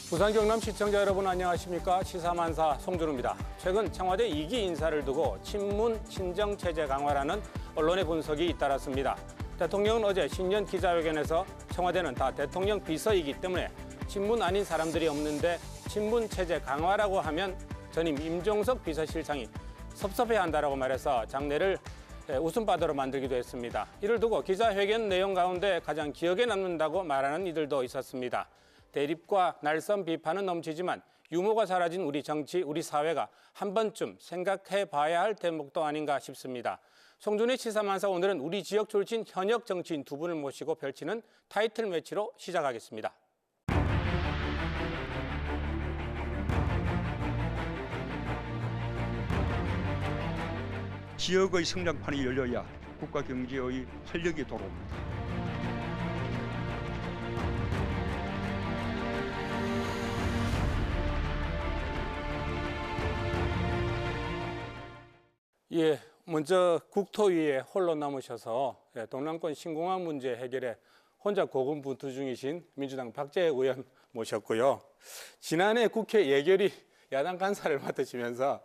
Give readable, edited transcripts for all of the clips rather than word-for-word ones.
부산 경남 시청자 여러분 안녕하십니까? 시사만사 송준우입니다. 최근 청와대 2기 인사를 두고 친문 친정 체제 강화라는 언론의 분석이 잇따랐습니다. 대통령은 어제 신년 기자회견에서 청와대는 다 대통령 비서이기 때문에 친문 아닌 사람들이 없는데 친문 체제 강화라고 하면 전임 임종석 비서실장이 섭섭해한다라고 말해서 장례를 웃음바다로 만들기도 했습니다. 이를 두고 기자회견 내용 가운데 가장 기억에 남는다고 말하는 이들도 있었습니다. 대립과 날선 비판은 넘치지만 유머가 사라진 우리 정치, 우리 사회가 한 번쯤 생각해 봐야 할 대목도 아닌가 싶습니다. 송준의 시사만사 오늘은 우리 지역 출신 현역 정치인 두 분을 모시고 펼치는 타이틀 매치로 시작하겠습니다. 지역의 성장판이 열려야 국가 경제의 활력이 돌아옵니다. 예, 먼저 국토위에 홀로 남으셔서 동남권 신공항 문제 해결에 혼자 고군분투 중이신 민주당 박재혜 의원 모셨고요. 지난해 국회 예결위 야당 간사를 맡으시면서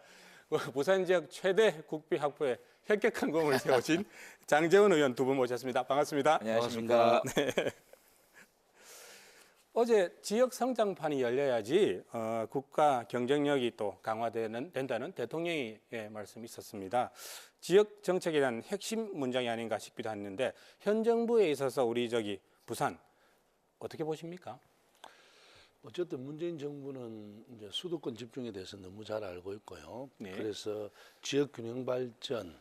부산 지역 최대 국비 확보에 혁혁한 공을 세우신 장제원 의원 두 분 모셨습니다. 반갑습니다. 안녕하십니까. 네. 어제 지역 성장판이 열려야지 국가 경쟁력이 또 된다는 대통령의 말씀이 있었습니다. 지역 정책에 대한 핵심 문장이 아닌가 싶기도 했는데 현 정부에 있어서 우리 부산 어떻게 보십니까? 어쨌든 문재인 정부는 이제 수도권 집중에 대해서 너무 잘 알고 있고요. 네. 그래서 지역 균형 발전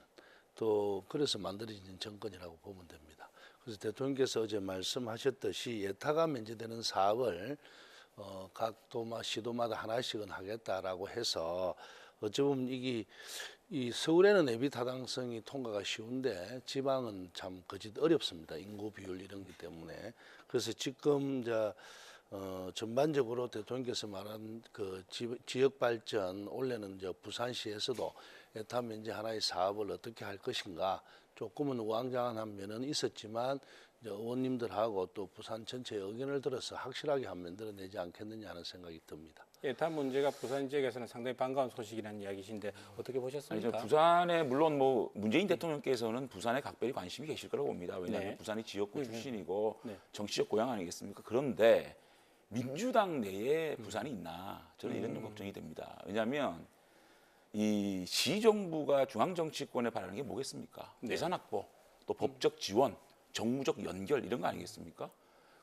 또 그래서 만들어진 정권이라고 보면 됩니다. 그래서 대통령께서 어제 말씀하셨듯이 예타가 면제되는 사업을 각 도마 시도마다 하나씩은 하겠다라고 해서 어찌 보면 이 서울에는 예비 타당성이 통과가 쉬운데 지방은 참 거짓 어렵습니다. 인구 비율 이런 것 때문에. 그래서 지금 전반적으로 대통령께서 말한 그 지역 발전 올해는 부산시에서도 예타 면제 하나의 사업을 어떻게 할 것인가 조금은 우왕좌왕한 면은 있었지만 의원님들하고 또 부산 전체의 의견을 들어서 확실하게 한 만들어내지 않겠느냐 하는 생각이 듭니다. 예타 문제가 부산 지역에서는 상당히 반가운 소식이라는 이야기신데 어떻게 보셨습니까? 아니죠. 부산에 물론 문재인 대통령께서는 부산에 각별히 관심이 계실 거라고 봅니다. 왜냐하면 네. 부산이 지역구 출신이고 네. 정치적 고향 아니겠습니까? 그런데 민주당 내에 부산이 있나 저는 이런 좀 걱정이 됩니다. 왜냐하면 이 시정부가 중앙정치권에 바라는 게 뭐겠습니까? 네. 예산 확보, 또 법적 지원, 정무적 연결 이런 거 아니겠습니까?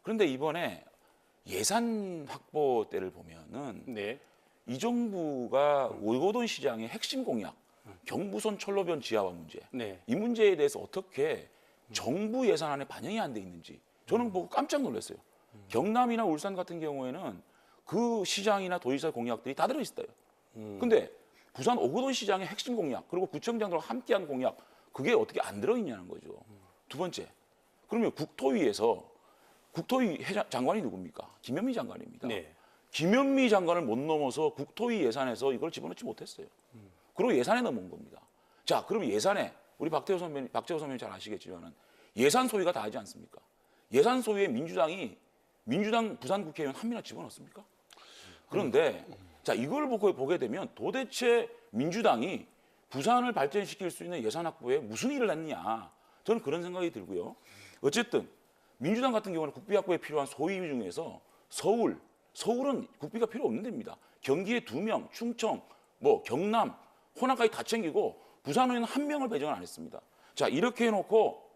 그런데 이번에 예산 확보 때를 보면은 네. 이 정부가 오거돈 시장의 핵심 공약, 경부선 철로변 지하화 문제, 네. 이 문제에 대해서 어떻게 정부 예산안에 반영이 안 돼 있는지 저는 보고 깜짝 놀랐어요. 경남이나 울산 같은 경우에는 그 시장이나 도지사 공약들이 다 들어있어요. 근데 부산 오거돈 시장의 핵심 공약, 그리고 구청장들과 함께한 공약, 그게 어떻게 안 들어있냐는 거죠. 두 번째, 그러면 국토위 장관이 누굽니까? 김현미 장관입니다. 네. 김현미 장관을 못 넘어서 국토위 예산에서 이걸 집어넣지 못했어요. 그리고 예산에 넘어온 겁니다. 자, 그럼 예산에 우리 박재호 선배님 잘 아시겠지만은 예산 소위가 다 하지 않습니까? 예산 소위에 민주당 부산 국회의원 한 명이나 집어넣습니까? 그런데 자, 이걸 보게 되면 도대체 민주당이 부산을 발전시킬 수 있는 예산 확보에 무슨 일을 했느냐, 저는 그런 생각이 들고요. 어쨌든 민주당 같은 경우는 국비 확보에 필요한 소위 중에서 서울은 국비가 필요 없는 데입니다. 경기에 2명, 충청, 경남, 호남까지 다 챙기고 부산에는 1명을 배정을 안 했습니다. 자, 이렇게 해놓고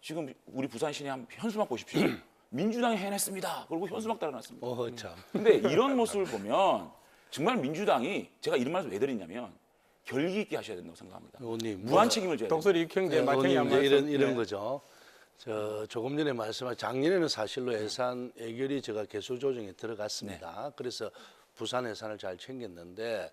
지금 우리 부산 시내 현수막 보십시오. 민주당이 해냈습니다. 그리고 현수막 달아놨습니다. 참. 근데 이런 모습을 보면 정말 민주당이, 제가 이런 말씀 왜 드리냐면 결기 있게 하셔야 된다고 생각합니다. 의원님, 무한 책임을 져야 됩니다. 독설 익형제 마탱이 안 의원님, 맞서 이런 거죠. 조금 전에 말씀하신 작년에는 사실로 예산 예결이 제가 개수 조정에 들어갔습니다. 그래서 부산 예산을 잘 챙겼는데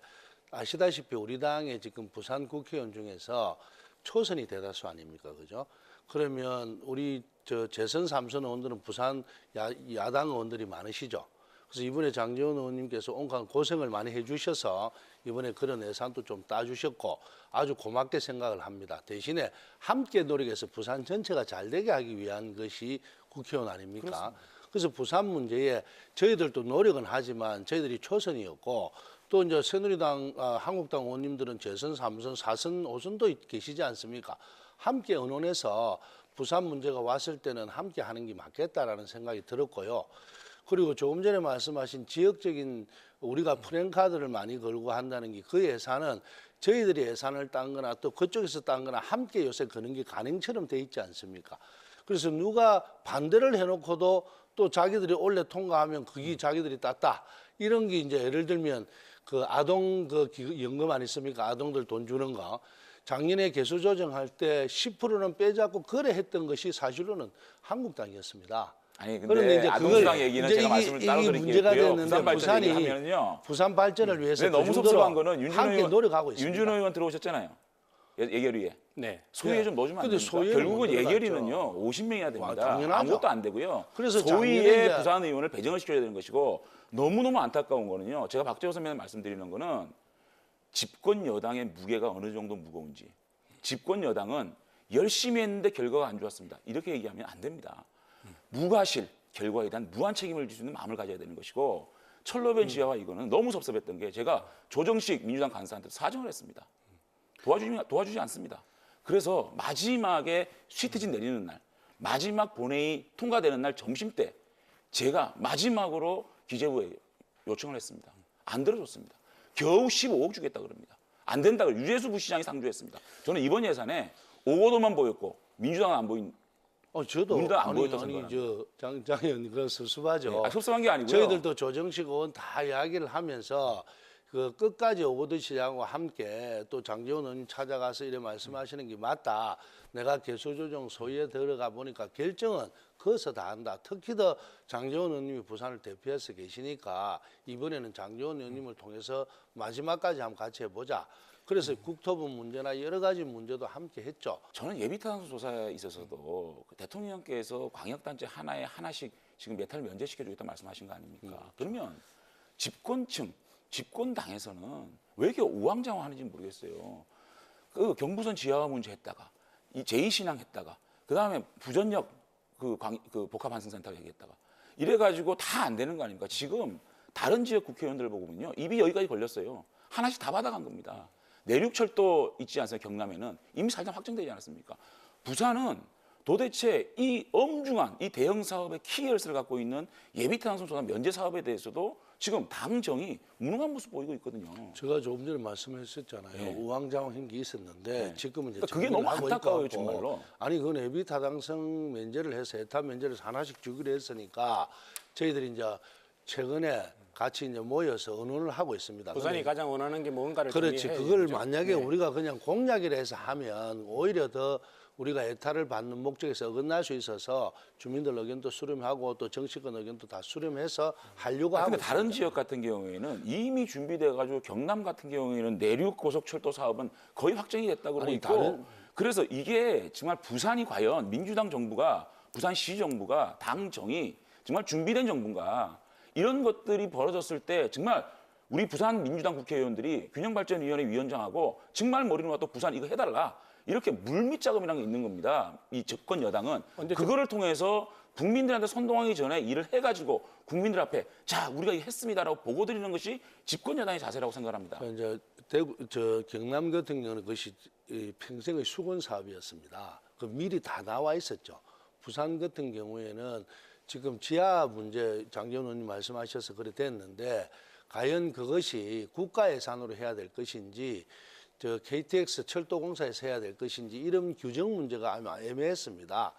아시다시피 우리 당의 지금 부산 국회의원 중에서 초선이 대다수 아닙니까, 그죠? 그러면 우리 재선 3선 의원들은 부산 야당 의원들이 많으시죠. 그래서 이번에 장제원 의원님께서 온갖 고생을 많이 해주셔서 이번에 그런 예산도 좀 따주셨고 아주 고맙게 생각을 합니다. 대신에 함께 노력해서 부산 전체가 잘 되게 하기 위한 것이 국회의원 아닙니까? 그렇습니다. 그래서 부산 문제에 저희들도 노력은 하지만 저희들이 초선이었고 또 이제 새누리당, 한국당 의원님들은 재선, 3선, 4선, 5선도 계시지 않습니까? 함께 의논해서 부산 문제가 왔을 때는 함께 하는 게 맞겠다라는 생각이 들었고요. 그리고 조금 전에 말씀하신 지역적인 우리가 프랜카드를 많이 걸고 한다는 게 그 예산은 저희들이 예산을 딴 거나 또 그쪽에서 딴 거나 함께 요새 거는 게 간행처럼 돼 있지 않습니까? 그래서 누가 반대를 해놓고도 또 자기들이 원래 통과하면 그게 자기들이 땄다. 이런 게 이제 예를 들면 그 아동 연금 아니습니까? 아동들 돈 주는 거. 작년에 개수 조정할 때 10%는 빼잡고 거래했던 것이 사실로는 한국당이었습니다. 아니 그런데 근데 이제 아동수당 그걸 얘기는 이제 제가 말씀을 따로 이게 문제가 드릴게요. 됐는데 부산 발전 부산이 얘기하면요. 부산 발전을 위해서 근데 너무 그 섭섭한 정도로 거는 함께 노력하고 있습니다. 윤준호 의원 들어오셨잖아요. 예결위에. 네. 소위에 좀 넣어주면 안 근데 됩니까? 소위에는 결국은 못 예결위는요 50명이나 됩니다. 와, 당연하죠. 아무것도 안 되고요. 그래서 소위에 작년에 이제 부산 의원을 배정을 시켜야 되는 것이고 너무너무 안타까운 거는요. 제가 박재호 선배님 말씀드리는 거는 집권 여당의 무게가 어느 정도 무거운지 집권 여당은 열심히 했는데 결과가 안 좋았습니다. 이렇게 얘기하면 안 됩니다. 무과실 결과에 대한 무한 책임을 질 수 있는 마음을 가져야 되는 것이고 철로변 지하와 이거는 너무 섭섭했던 게 제가 조정식 민주당 간사한테 사정을 했습니다. 도와주지 않습니다. 그래서 마지막에 시트진 내리는 날, 마지막 본회의 통과되는 날 점심때 제가 마지막으로 기재부에 요청을 했습니다. 안 들어줬습니다. 겨우 15억 주겠다 그럽니다. 안 된다고 유재수 부시장이 상주했습니다. 저는 이번 예산에 5억원만 보였고 민주당은 안 보인. 저도 민주당 안 보였다고 아니 생각합니다. 장 의원 그 섭섭하죠. 섭섭한 게 아니고요. 저희들도 조정식 의원 다 이야기를 하면서 그 끝까지 오거돈 시장과 함께 또 장제원 의원님 찾아가서 이래 말씀하시는 게 맞다. 내가 개수조정 소위에 들어가 보니까 결정은 거기서 다 한다. 특히 더 장제원 의원님이 부산을 대표해서 계시니까 이번에는 장제원 의원님을 통해서 마지막까지 한번 같이 해보자. 그래서 국토부 문제나 여러 가지 문제도 함께 했죠. 저는 예비타당수 조사에 있어서도 그 대통령께서 광역단체 하나에 하나씩 지금 메탈 면제시켜주겠다 말씀하신 거 아닙니까? 그러면 집권층, 집권당에서는 왜 이렇게 우왕좌왕하는지 모르겠어요. 그 경부선 지하화 문제 했다가 이 제2신항 했다가 그 다음에 부전역 그 복합환승센터 얘기했다가 이래가지고 다 안 되는 거 아닙니까? 지금 다른 지역 국회의원들 보면요 입이 여기까지 걸렸어요. 하나씩 다 받아간 겁니다. 내륙철도 있지 않습니까? 경남에는 이미 살짝 확정되지 않았습니까? 부산은 도대체 이 엄중한 이 대형 사업의 키열스를 갖고 있는 예비타당수 조사 면제 사업에 대해서도 지금 당정이 무능한 모습 보이고 있거든요. 제가 조금 전에 말씀하셨잖아요. 네. 우왕좌왕한 게 있었는데 네. 지금은 이제 그러니까 그게 너무 안타까워요, 정말로. 아니 그건 예비타당성 면제를 해서 에타 면제를 하나씩 주기로 했으니까 저희들이 이제 최근에 같이 이제 모여서 의논을 하고 있습니다. 부산이 가장 원하는 게 뭔가를 그렇지. 정리해야 그걸 되죠. 만약에 네. 우리가 그냥 공약이라 해서 하면 오히려 더 우리가 에타를 받는 목적에서 어긋날 수 있어서 주민들 의견도 수렴하고 또 정치권 의견도 다 수렴해서 하려고 하고 근데 다른 있습니다. 지역 같은 경우에는 이미 준비돼 가지고 경남 같은 경우에는 내륙 고속철도 사업은 거의 확정이 됐다고 그러고 아니, 있고 그래서 이게 정말 부산이 과연 민주당 정부가 부산시 정부가 당정이 정말 준비된 정부인가 이런 것들이 벌어졌을 때 정말 우리 부산 민주당 국회의원들이 균형발전위원회 위원장하고 정말 머리를 놓아 또 부산 이거 해달라 이렇게 물밑작업이라는 게 있는 겁니다. 이 집권 여당은 그거를 통해서 국민들한테 선동하기 전에 일을 해가지고 국민들 앞에 자 우리가 이거 했습니다라고 보고 드리는 것이 집권 여당의 자세라고 생각합니다. 이제 경남 같은 경우는 그것이 평생의 수건 사업이었습니다. 그 미리 다 나와 있었죠. 부산 같은 경우에는 지금 지하 문제 장재원 의원님 말씀하셔서 그래 됐는데 과연 그것이 국가 예산으로 해야 될 것인지 KTX 철도공사에서 해야 될 것인지 이런 규정 문제가 아마 애매했습니다.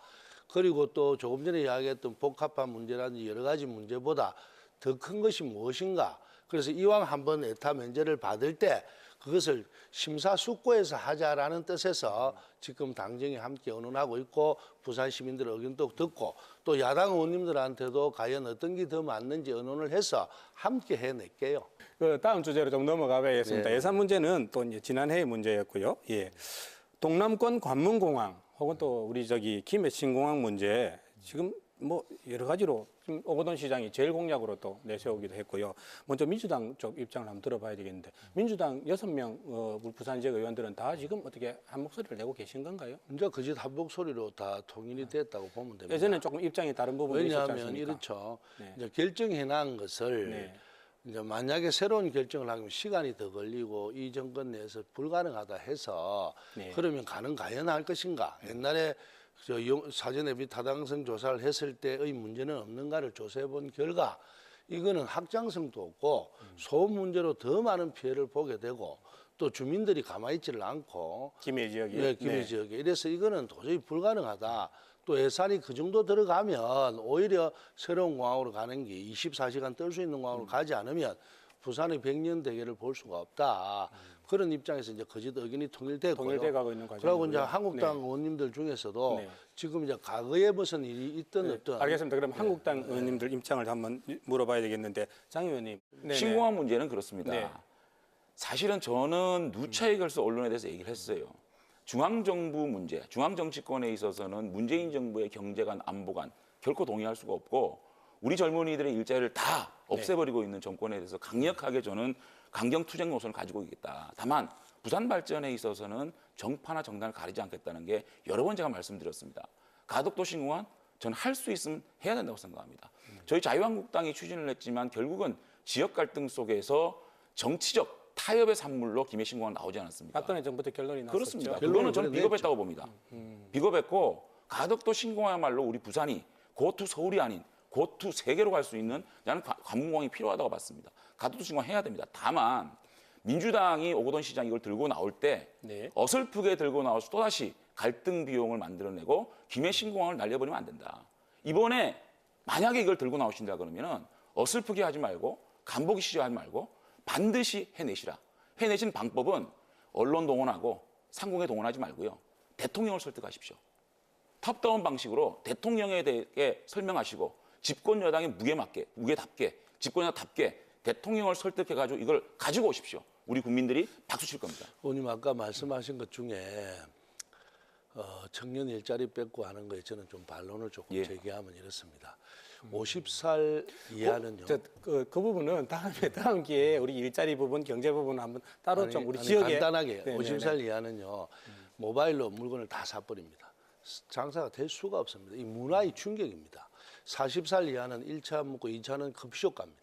그리고 또 조금 전에 이야기했던 복합화 문제라든지 여러 가지 문제보다 더 큰 것이 무엇인가. 그래서 이왕 한번 에타 면제를 받을 때 그것을 심사숙고해서 하자라는 뜻에서 지금 당정이 함께 의논하고 있고 부산 시민들의 의견도 듣고 또 야당 의원님들한테도 과연 어떤 게 더 맞는지 의논을 해서 함께 해낼게요. 그 다음 주제로 좀 넘어가 봐야겠습니다. 네. 예산 문제는 또 이제 지난해의 문제였고요. 예. 동남권 관문공항 혹은 또 우리 김해 신공항 문제 지금 뭐 여러 가지로 지금 오거돈 시장이 제일 공약으로 또 내세우기도 했고요. 먼저 민주당 쪽 입장을 한번 들어봐야 되겠는데 민주당 6명 부산 지역 의원들은 다 지금 어떻게 한 목소리를 내고 계신 건가요? 이제 그 집 한목 소리로 다 통일이 됐다고 보면 됩니다. 예전에 조금 입장이 다른 부분이 있었지 왜냐하면 않습니까? 이렇죠. 네. 이제 결정해 놓은 것을 네. 이제 만약에 새로운 결정을 하면 시간이 더 걸리고 이 정권 내에서 불가능하다 해서 네. 그러면 가능할 것인가? 옛날에 사전에 비타당성 조사를 했을 때의 문제는 없는가를 조사해 본 결과 이거는 확장성도 없고 소음 문제로 더 많은 피해를 보게 되고 또 주민들이 가만히 있지를 않고 김해 지역이. 네, 김해 지역에 이래서 이거는 도저히 불가능하다. 또 예산이 그 정도 들어가면 오히려 새로운 공항으로 가는 게 24시간 뜰 수 있는 공항으로 가지 않으면 부산의 100년 대계를 볼 수가 없다. 그런 입장에서 이제 거짓 의견이 통일되고요. 통일돼 가고 있는 과정이고요. 그리고 이제 한국당 의원님들 중에서도 네. 지금 이제 과거에 무슨 일이 있든 없든 알겠습니다. 그럼 한국당 의원님들 입장을 한번 물어봐야 되겠는데 장 의원님. 네네. 신공항 문제는 그렇습니다. 네. 사실은 저는 누차에 걸쳐 언론에 대해서 얘기를 했어요. 중앙정부 문제, 중앙정치권에 있어서는 문재인 정부의 경제관, 안보관 결코 동의할 수가 없고 우리 젊은이들의 일자리를 다 없애버리고 있는 정권에 대해서 강력하게 저는 강경투쟁 노선을 가지고 있겠다. 다만 부산 발전에 있어서는 정파나 정당을 가리지 않겠다는 게 여러 번 제가 말씀드렸습니다. 가덕도 신공항 저는 할 수 있으면 해야 된다고 생각합니다. 저희 자유한국당이 추진을 했지만 결국은 지역 갈등 속에서 정치적 타협의 산물로 김해 신공항 나오지 않았습니까? 박근혜 정부 때 결론이 났었죠. 그렇습니다. 결론은 저는 비겁했다고 봅니다. 비겁했고 가덕도 신공항야말로 우리 부산이 고투 서울이 아닌 고투 세계로 갈 수 있는 나는 관문공항이 필요하다고 봤습니다. 가덕도 신공항 해야 됩니다. 다만 민주당이 오거돈 시장 이걸 들고 나올 때 네. 어설프게 들고 나와서 또다시 갈등 비용을 만들어내고 김해 신공항을 날려버리면 안 된다. 이번에 만약에 이걸 들고 나오신다 그러면은 어설프게 하지 말고 간보기 시도하지 말고 반드시 해내시라. 해내신 방법은 언론 동원하고 상공에 동원하지 말고요. 대통령을 설득하십시오. 탑다운 방식으로 대통령에 대해 설명하시고 집권 여당의 무게답게 집권 여당답게 대통령을 설득해가지고 이걸 가지고 오십시오. 우리 국민들이 박수 칠 겁니다. 의원님 아까 말씀하신 것 중에 청년 일자리 뺏고 하는 거에 저는 좀 반론을 조금 예. 제기하면 이렇습니다. 50살 이하는요. 그 부분은 다음 기회에 우리 일자리 부분, 경제 부분 한번 따로 좀 우리 지역에 간단하게 네네네. 50살 이하는요. 모바일로 물건을 다 사버립니다. 장사가 될 수가 없습니다. 이 문화의 충격입니다. 40살 이하는 1차 먹고 2차는 커피숍 갑니다.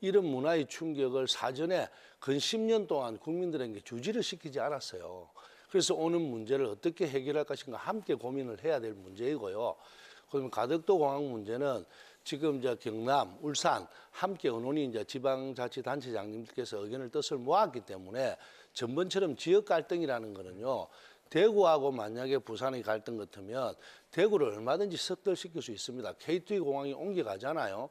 이런 문화의 충격을 사전에 근 10년 동안 국민들에게 주지를 시키지 않았어요. 그래서 오는 문제를 어떻게 해결할 것인가 함께 고민을 해야 될 문제이고요. 그러면 가덕도 공항 문제는 지금 이제 경남, 울산 함께 언론이 이제 지방자치단체장님들께서 의견을 뜻을 모았기 때문에 전번처럼 지역 갈등이라는 거는요. 대구하고 만약에 부산의 갈등 같으면 대구를 얼마든지 섞들시킬 수 있습니다. K2 공항이 옮겨가잖아요.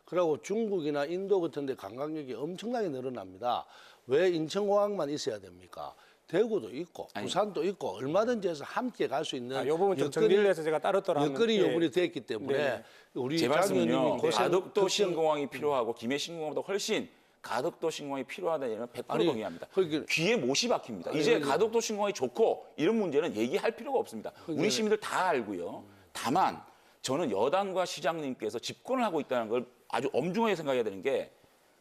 그리고 중국이나 인도 같은 데 관광객이 엄청나게 늘어납니다. 왜 인천공항만 있어야 됩니까? 대구도 있고 부산도 있고 얼마든지 해서 함께 갈 수 있는 이 부분 좀 정리를 해서 제가 따로 여건이 하면 요구이 됐기 때문에 네네. 우리 제 말씀은요. 가덕도 걱정- 신공항이 필요하고 김해 신공항보다 훨씬 가덕도 신공항이 필요하다는 얘기는 100% 아니, 동의합니다. 그러니까- 귀에 못이 박힙니다. 아니, 이제 그러니까- 가덕도 신공항이 좋고 이런 문제는 얘기할 필요가 없습니다. 그러니까- 우리 시민들 다 알고요. 다만 저는 여당과 시장님께서 집권을 하고 있다는 걸 아주 엄중하게 생각해야 되는 게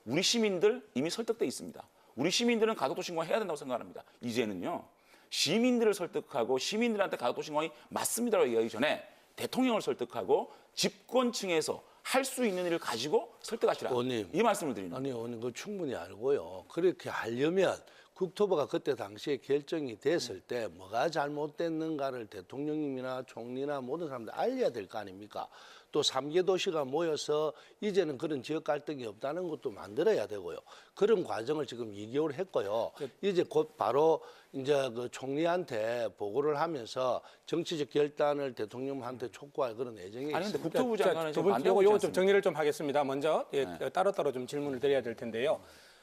우리 시민들 이미 설득돼 있습니다. 우리 시민들은 가덕도 신공항 해야 된다고 생각합니다. 이제는요. 시민들을 설득하고 시민들한테 가덕도 신공항이 맞습니다라고 얘기하기 전에 대통령을 설득하고 집권층에서 할 수 있는 일을 가지고 설득하시라. 의원님. 이 말씀을 드리는 아니, 오늘 그 충분히 알고요. 그렇게 하려면 국토부가 그때 당시에 결정이 됐을 때 뭐가 잘못됐는가를 대통령님이나 총리나 모든 사람들 알려야 될 거 아닙니까? 또 3개 도시가 모여서 이제는 그런 지역 갈등이 없다는 것도 만들어야 되고요. 그런 과정을 지금 2개월 했고요. 이제 곧 바로 이제 그 총리한테 보고를 하면서 정치적 결단을 대통령한테 촉구할 그런 예정이 아니 근데 있습니다. 국토부 장관은 지금 두분 반대하고 요거 있지 좀 않습니까? 정리를 좀 하겠습니다. 먼저 따로따로 좀 질문을 드려야 될 텐데요.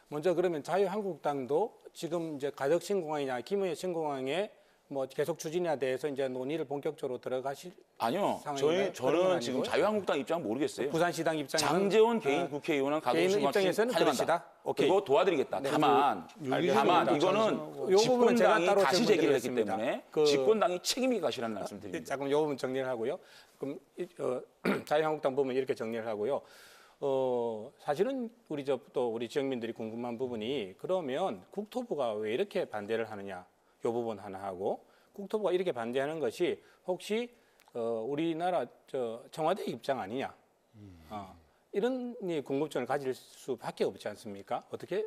먼저 그러면 자유한국당도 지금 이제 가덕 신공항이나 김해 신공항에 뭐 계속 추진에 대해서 이제 논의를 본격적으로 들어가실 아니요. 상황인가요? 그런 건 저는 아니고요? 지금 자유한국당 입장은 모르겠어요. 부산시당 입장에서는 장제원 개인 국회의원은 개인 가덕 입장에서는 그러시다. 오케이. 그거 도와드리겠다. 네. 다만 알겠습니다. 이거는 요 부분은 제가 집권당이 따로 다시 질문 제기를 했기 드리겠습니다. 때문에 그- 집권당이 책임이 가시라는 말씀 드립니다. 자, 그럼 이 부분 정리를 하고요. 그럼 자유한국당 부분 이렇게 정리를 하고요. 사실은 우리 지역민들이 궁금한 부분이 그러면 국토부가 왜 이렇게 반대를 하느냐? 이 부분 하나 하고 국토부가 이렇게 반대하는 것이 혹시 우리나라 청와대 입장 아니냐? 이런 궁금증을 가질 수밖에 없지 않습니까? 어떻게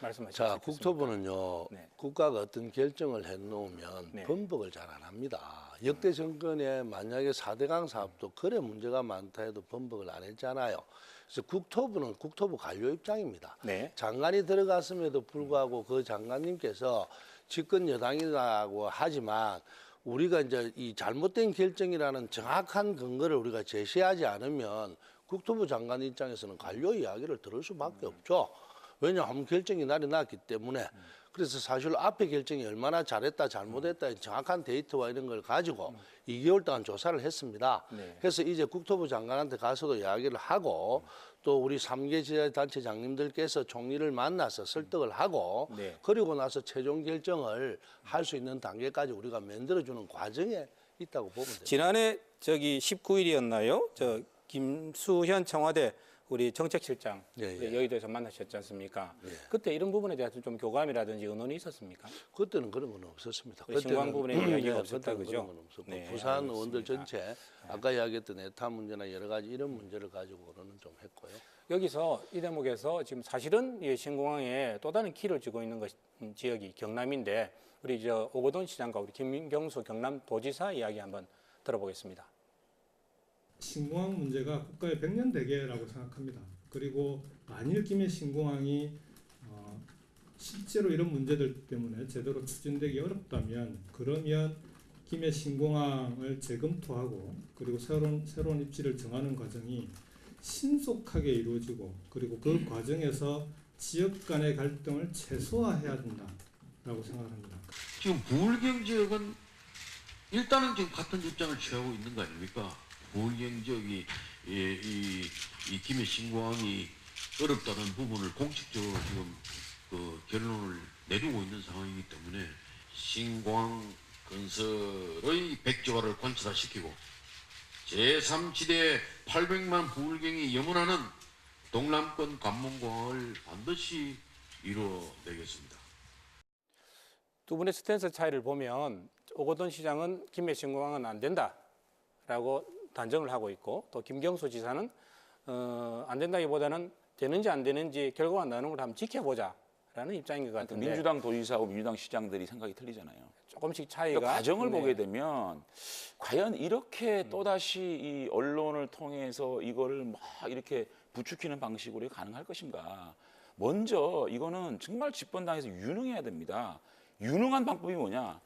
말씀하시죠? 자, 국토부는요, 네. 국가가 어떤 결정을 해놓으면 네. 번복을 잘 안 합니다. 역대 정권에 만약에 4대강 사업도 그래 문제가 많다 해도 번복을 안 했잖아요. 그래서 국토부는 국토부 관료 입장입니다. 네. 장관이 들어갔음에도 불구하고 그 장관님께서 집권 여당이라고 하지만 우리가 이제 이 잘못된 결정이라는 정확한 근거를 우리가 제시하지 않으면 국토부 장관 입장에서는 관료 이야기를 들을 수밖에 없죠. 왜냐하면 결정이 날이 났기 때문에. 그래서 사실 앞에 결정이 얼마나 잘했다 잘못했다 정확한 데이터와 이런 걸 가지고 2개월 동안 조사를 했습니다. 네. 그래서 이제 국토부 장관한테 가서도 이야기를 하고 또 우리 3개 지자단체장님들께서 총리를 만나서 설득을 하고 네. 그리고 나서 최종 결정을 할 수 있는 단계까지 우리가 만들어주는 과정에 있다고 보면 됩니다. 지난해 19일이었나요? 김수현 청와대 우리 정책실장 예, 예. 여의도에서 만나셨지 않습니까? 예. 그때 이런 부분에 대해서 좀 교감이라든지 의논이 있었습니까? 그때는 그런 건 없었습니다. 그 신광 부분에 이야기가 없었다, 그때는 그죠? 그런 건 없었고 네, 부산 알겠습니다. 의원들 전체 아까 이야기했던 에타 문제나 여러 가지 이런 문제를 가지고는 좀 했고요. 여기서 이 대목에서 지금 사실은 이 신공항에 또 다른 키를 쥐고 있는 지역이 경남인데 우리 오거돈 시장과 우리 김경수 경남도지사 이야기 한번 들어보겠습니다. 신공항 문제가 국가의 100년 대계라고 생각합니다. 그리고 만일 김해 신공항이 실제로 이런 문제들 때문에 제대로 추진되기 어렵다면 그러면 김해 신공항을 재검토하고 그리고 새로운 입지를 정하는 과정이 신속하게 이루어지고 그리고 그 과정에서 지역 간의 갈등을 최소화해야 된다라고 생각합니다. 지금 부울경 지역은 일단은 지금 같은 입장을 취하고 있는 거 아닙니까? 부울경 지역이 이 김해 신공항이 어렵다는 부분을 공식적으로 지금 그 결론을 내리고 있는 상황이기 때문에 신공항 건설의 백조화를 관철화시키고 제3지대 800만 부울경이 염원하는 동남권 관문공항을 반드시 이루어내겠습니다. 두 분의 스탠스 차이를 보면 오거돈 시장은 김해 신공항은 안 된다라고 단정을 하고 있고 또 김경수 지사는 안 된다기보다는 되는지 안 되는지 결과가 나오는 걸 한번 지켜보자라는 입장인 것 같은데 민주당 도지사하고 민주당 시장들이 생각이 틀리잖아요. 조금씩 차이가 그 과정을 네. 보게 되면 과연 이렇게 또다시 이 언론을 통해서 이거를 막 이렇게 부추기는 방식으로 가능할 것인가. 먼저 이거는 정말 집권당에서 유능해야 됩니다. 유능한 방법이 뭐냐.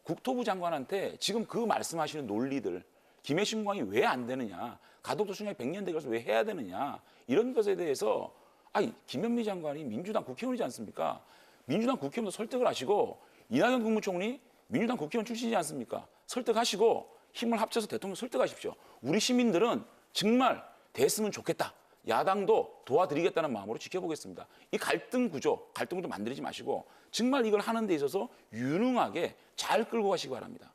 국토부 장관한테 지금 그 말씀하시는 논리들 김해 신공항이 왜 안 되느냐. 가덕도 순양이 100년 대결에서 왜 해야 되느냐. 이런 것에 대해서 김현미 장관이 민주당 국회의원이지 않습니까? 민주당 국회의원도 설득을 하시고 이낙연 국무총리 민주당 국회의원 출신이지 않습니까? 설득하시고 힘을 합쳐서 대통령 설득하십시오. 우리 시민들은 정말 됐으면 좋겠다. 야당도 도와드리겠다는 마음으로 지켜보겠습니다. 이 갈등 구조 만들지 마시고 정말 이걸 하는 데 있어서 유능하게 잘 끌고 가시기 바랍니다.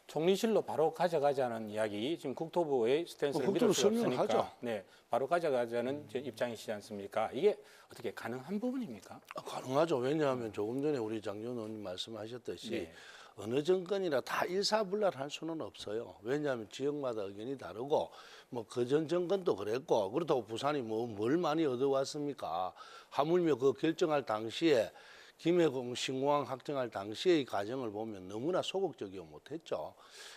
총리실로 바로 가져가자는 이야기 지금 국토부의 스탠스를 국토부 믿을 수 설명을 없으니까 하죠. 네, 바로 가져가자는 입장이시지 않습니까? 이게 어떻게 가능한 부분입니까? 가능하죠. 왜냐하면 조금 전에 우리 장전 의원님 말씀하셨듯이 네. 어느 정권이나 다 일사불란할 수는 없어요. 왜냐하면 지역마다 의견이 다르고 뭐 그전 정권도 그랬고 그렇다고 부산이 뭘 많이 얻어왔습니까? 하물며 그 결정할 당시에 김해공 신공항 확정할 당시의 과정을 보면 너무나 소극적이고 못했죠.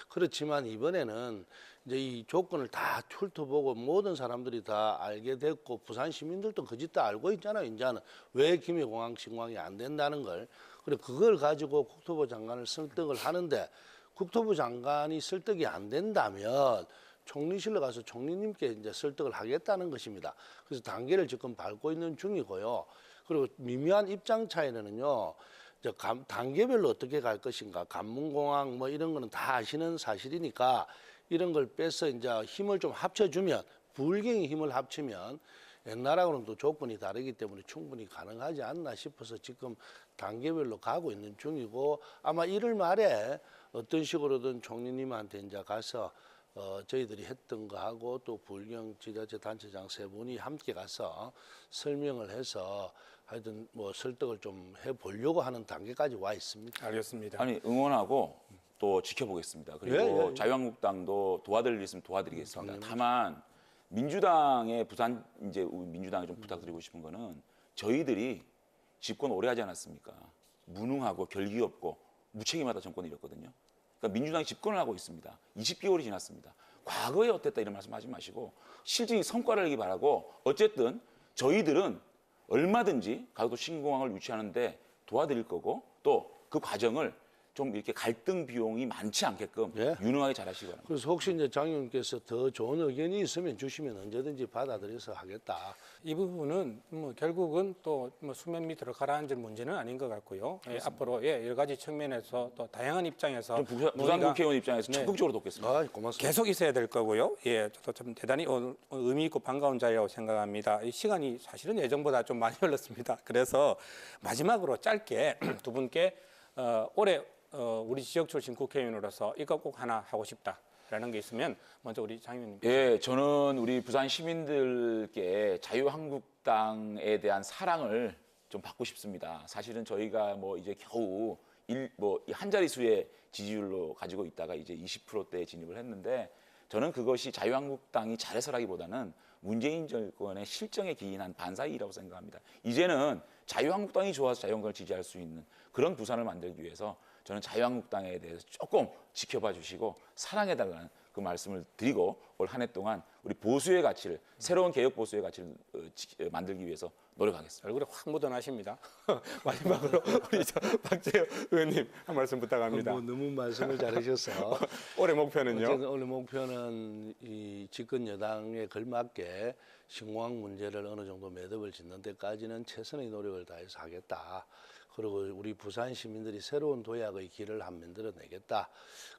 그렇지만 이번에는 이제 이 조건을 다 훑어보고 모든 사람들이 다 알게 됐고 부산 시민들도 그 짓 다 알고 있잖아요. 이제는 왜 김해공항 신공항이 안 된다는 걸. 그래 그걸 가지고 국토부 장관을 설득을 하는데 국토부 장관이 설득이 안 된다면 총리실로 가서 총리님께 이제 설득을 하겠다는 것입니다. 그래서 단계를 지금 밟고 있는 중이고요. 그리고 미묘한 입장 차이는요. 단계별로 어떻게 갈 것인가, 관문공항 뭐 이런 거는 다 아시는 사실이니까 이런 걸 빼서 이제 힘을 좀 합쳐주면 불경의 힘을 합치면 옛날하고는 또 조건이 다르기 때문에 충분히 가능하지 않나 싶어서 지금 단계별로 가고 있는 중이고 아마 1월 말에 어떤 식으로든 총리님한테 이제 가서 저희들이 했던 거 하고 또 불경 지자체 단체장 세 분이 함께 가서 설명을 해서 하여튼 뭐 설득을 좀 해보려고 하는 단계까지 와 있습니다. 알겠습니다. 아니 응원하고 또 지켜보겠습니다. 그리고 예, 예. 자유한국당도 도와드릴 일 있으면 도와드리겠습니다. 다만 민주당의 부산 이제 민주당에 좀 부탁드리고 싶은 거는 저희들이 집권 오래 하지 않았습니까? 무능하고 결기 없고 무책임하다 정권이 이랬거든요. 그러니까 민주당이 집권을 하고 있습니다. 20개월이 지났습니다. 과거에 어땠다 이런 말씀하지 마시고 실질적인 성과를 내기 바라고 어쨌든 저희들은 얼마든지 가덕도 신공항을 유치하는데 도와드릴 거고 또 그 과정을 좀 이렇게 갈등 비용이 많지 않게끔 예. 유능하게 잘하시기 바랍니다. 그래서 혹시 이제 장 의원께서 더 좋은 의견이 있으면 주시면 언제든지 받아들여서 하겠다. 이 부분은 뭐 결국은 또 뭐 수면 밑으로 가라앉을 문제는 아닌 것 같고요. 예, 앞으로 여러 가지 측면에서 또 다양한 입장에서 좀 부산 논의가 국회의원 입장에서 네. 적극적으로 돕겠습니다. 아, 고맙습니다. 계속 있어야 될 거고요. 예, 저도 참 대단히 의미 있고 반가운 자리라고 생각합니다. 이 시간이 사실은 예정보다 좀 많이 흘렀습니다. 그래서 마지막으로 짧게 두 분께 올해 우리 지역 출신 국회의원으로서 이거 꼭 하나 하고 싶다라는 게 있으면 먼저 우리 장 의원님. 예, 저는 우리 부산 시민들께 자유한국당에 대한 사랑을 좀 받고 싶습니다. 사실은 저희가 뭐 이제 겨우 한 자릿수의 지지율로 가지고 있다가 이제 20%대에 진입을 했는데 저는 그것이 자유한국당이 잘해서라기보다는 문재인 정권의 실정에 기인한 반사이라고 생각합니다. 이제는 자유한국당이 좋아서 자유한국당을 지지할 수 있는 그런 부산을 만들기 위해서 저는 자유한국당에 대해서 조금 지켜봐 주시고 사랑해달라는 그 말씀을 드리고 올 한 해 동안 우리 보수의 가치를 새로운 개혁 보수의 가치를 만들기 위해서 노력하겠습니다. 얼굴에 확 묻어나십니다. 마지막으로 우리 박재현 의원님 한 말씀 부탁합니다. 뭐 너무 말씀을 잘하셔서 올해 목표는요? 어쨌든 오늘 목표는 이 집권 여당에 걸맞게 신공항 문제를 어느 정도 매듭을 짓는 데까지는 최선의 노력을 다해서 하겠다. 그리고 우리 부산 시민들이 새로운 도약의 길을 한 만들어내겠다.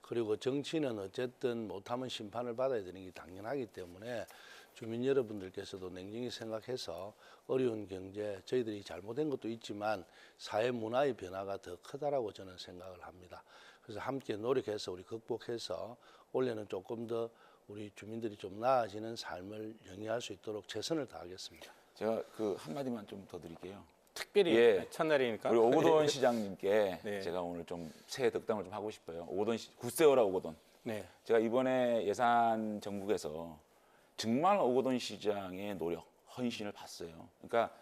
그리고 정치는 어쨌든 못하면 심판을 받아야 되는 게 당연하기 때문에 주민 여러분들께서도 냉정히 생각해서 어려운 경제, 저희들이 잘못된 것도 있지만 사회 문화의 변화가 더 크다라고 저는 생각을 합니다. 그래서 함께 노력해서 우리 극복해서 올해는 조금 더 우리 주민들이 좀 나아지는 삶을 영위할 수 있도록 최선을 다하겠습니다. 제가 그 한마디만 좀 더 드릴게요. 특별히 예. 첫날이니까. 우리 오고돈 시장님께 네. 제가 오늘 좀 새해 덕담을 좀 하고 싶어요. 오고돈 굿세어라 오고돈. 네. 제가 이번에 예산 정국에서 정말 오고돈 시장의 노력, 헌신을 봤어요. 그러니까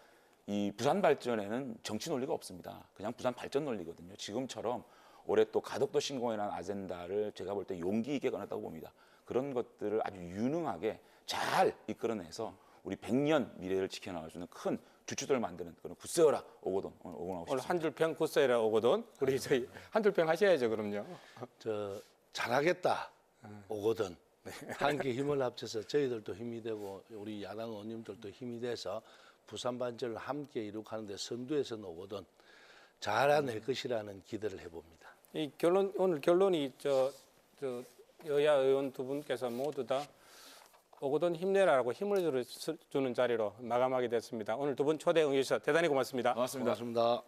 이 부산 발전에는 정치 논리가 없습니다. 그냥 부산 발전 논리거든요. 지금처럼 올해 또 가덕도 신공항이라는 아젠다를 제가 볼 때 용기 있게 꺼냈다고 봅니다. 그런 것들을 아주 유능하게 잘 이끌어내서 우리 100년 미래를 지켜나갈 수 있는 큰 주축들을 만드는 그런 굿세어라 오고돈 오늘 응원하고 오늘 싶습니다. 한 줄평 굿세라 오거든. 우리 저희 한 줄평 하셔야죠, 그럼요. 잘하겠다 오거든 함께 힘을 합쳐서 저희들도 힘이 되고 우리 야당 의원님들도 힘이 돼서 부산 발전을 함께 이룩하는데 선두에서 오거든 잘해낼 것이라는 기대를 해봅니다. 이 오늘 결론이 여야 의원 두 분께서 모두 다 오거돈 힘내라고 힘을 주는 자리로 마감하게 됐습니다. 오늘 두 분 초대 응해주셔서 대단히 고맙습니다. 고맙습니다. 고맙습니다.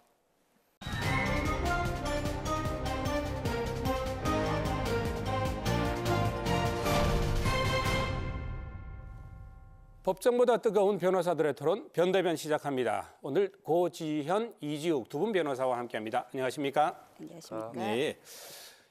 법정보다 뜨거운 변호사들의 토론 변대변 시작합니다. 오늘 고지현, 이지욱 두 분 변호사와 함께합니다. 안녕하십니까? 안녕하십니까? 네.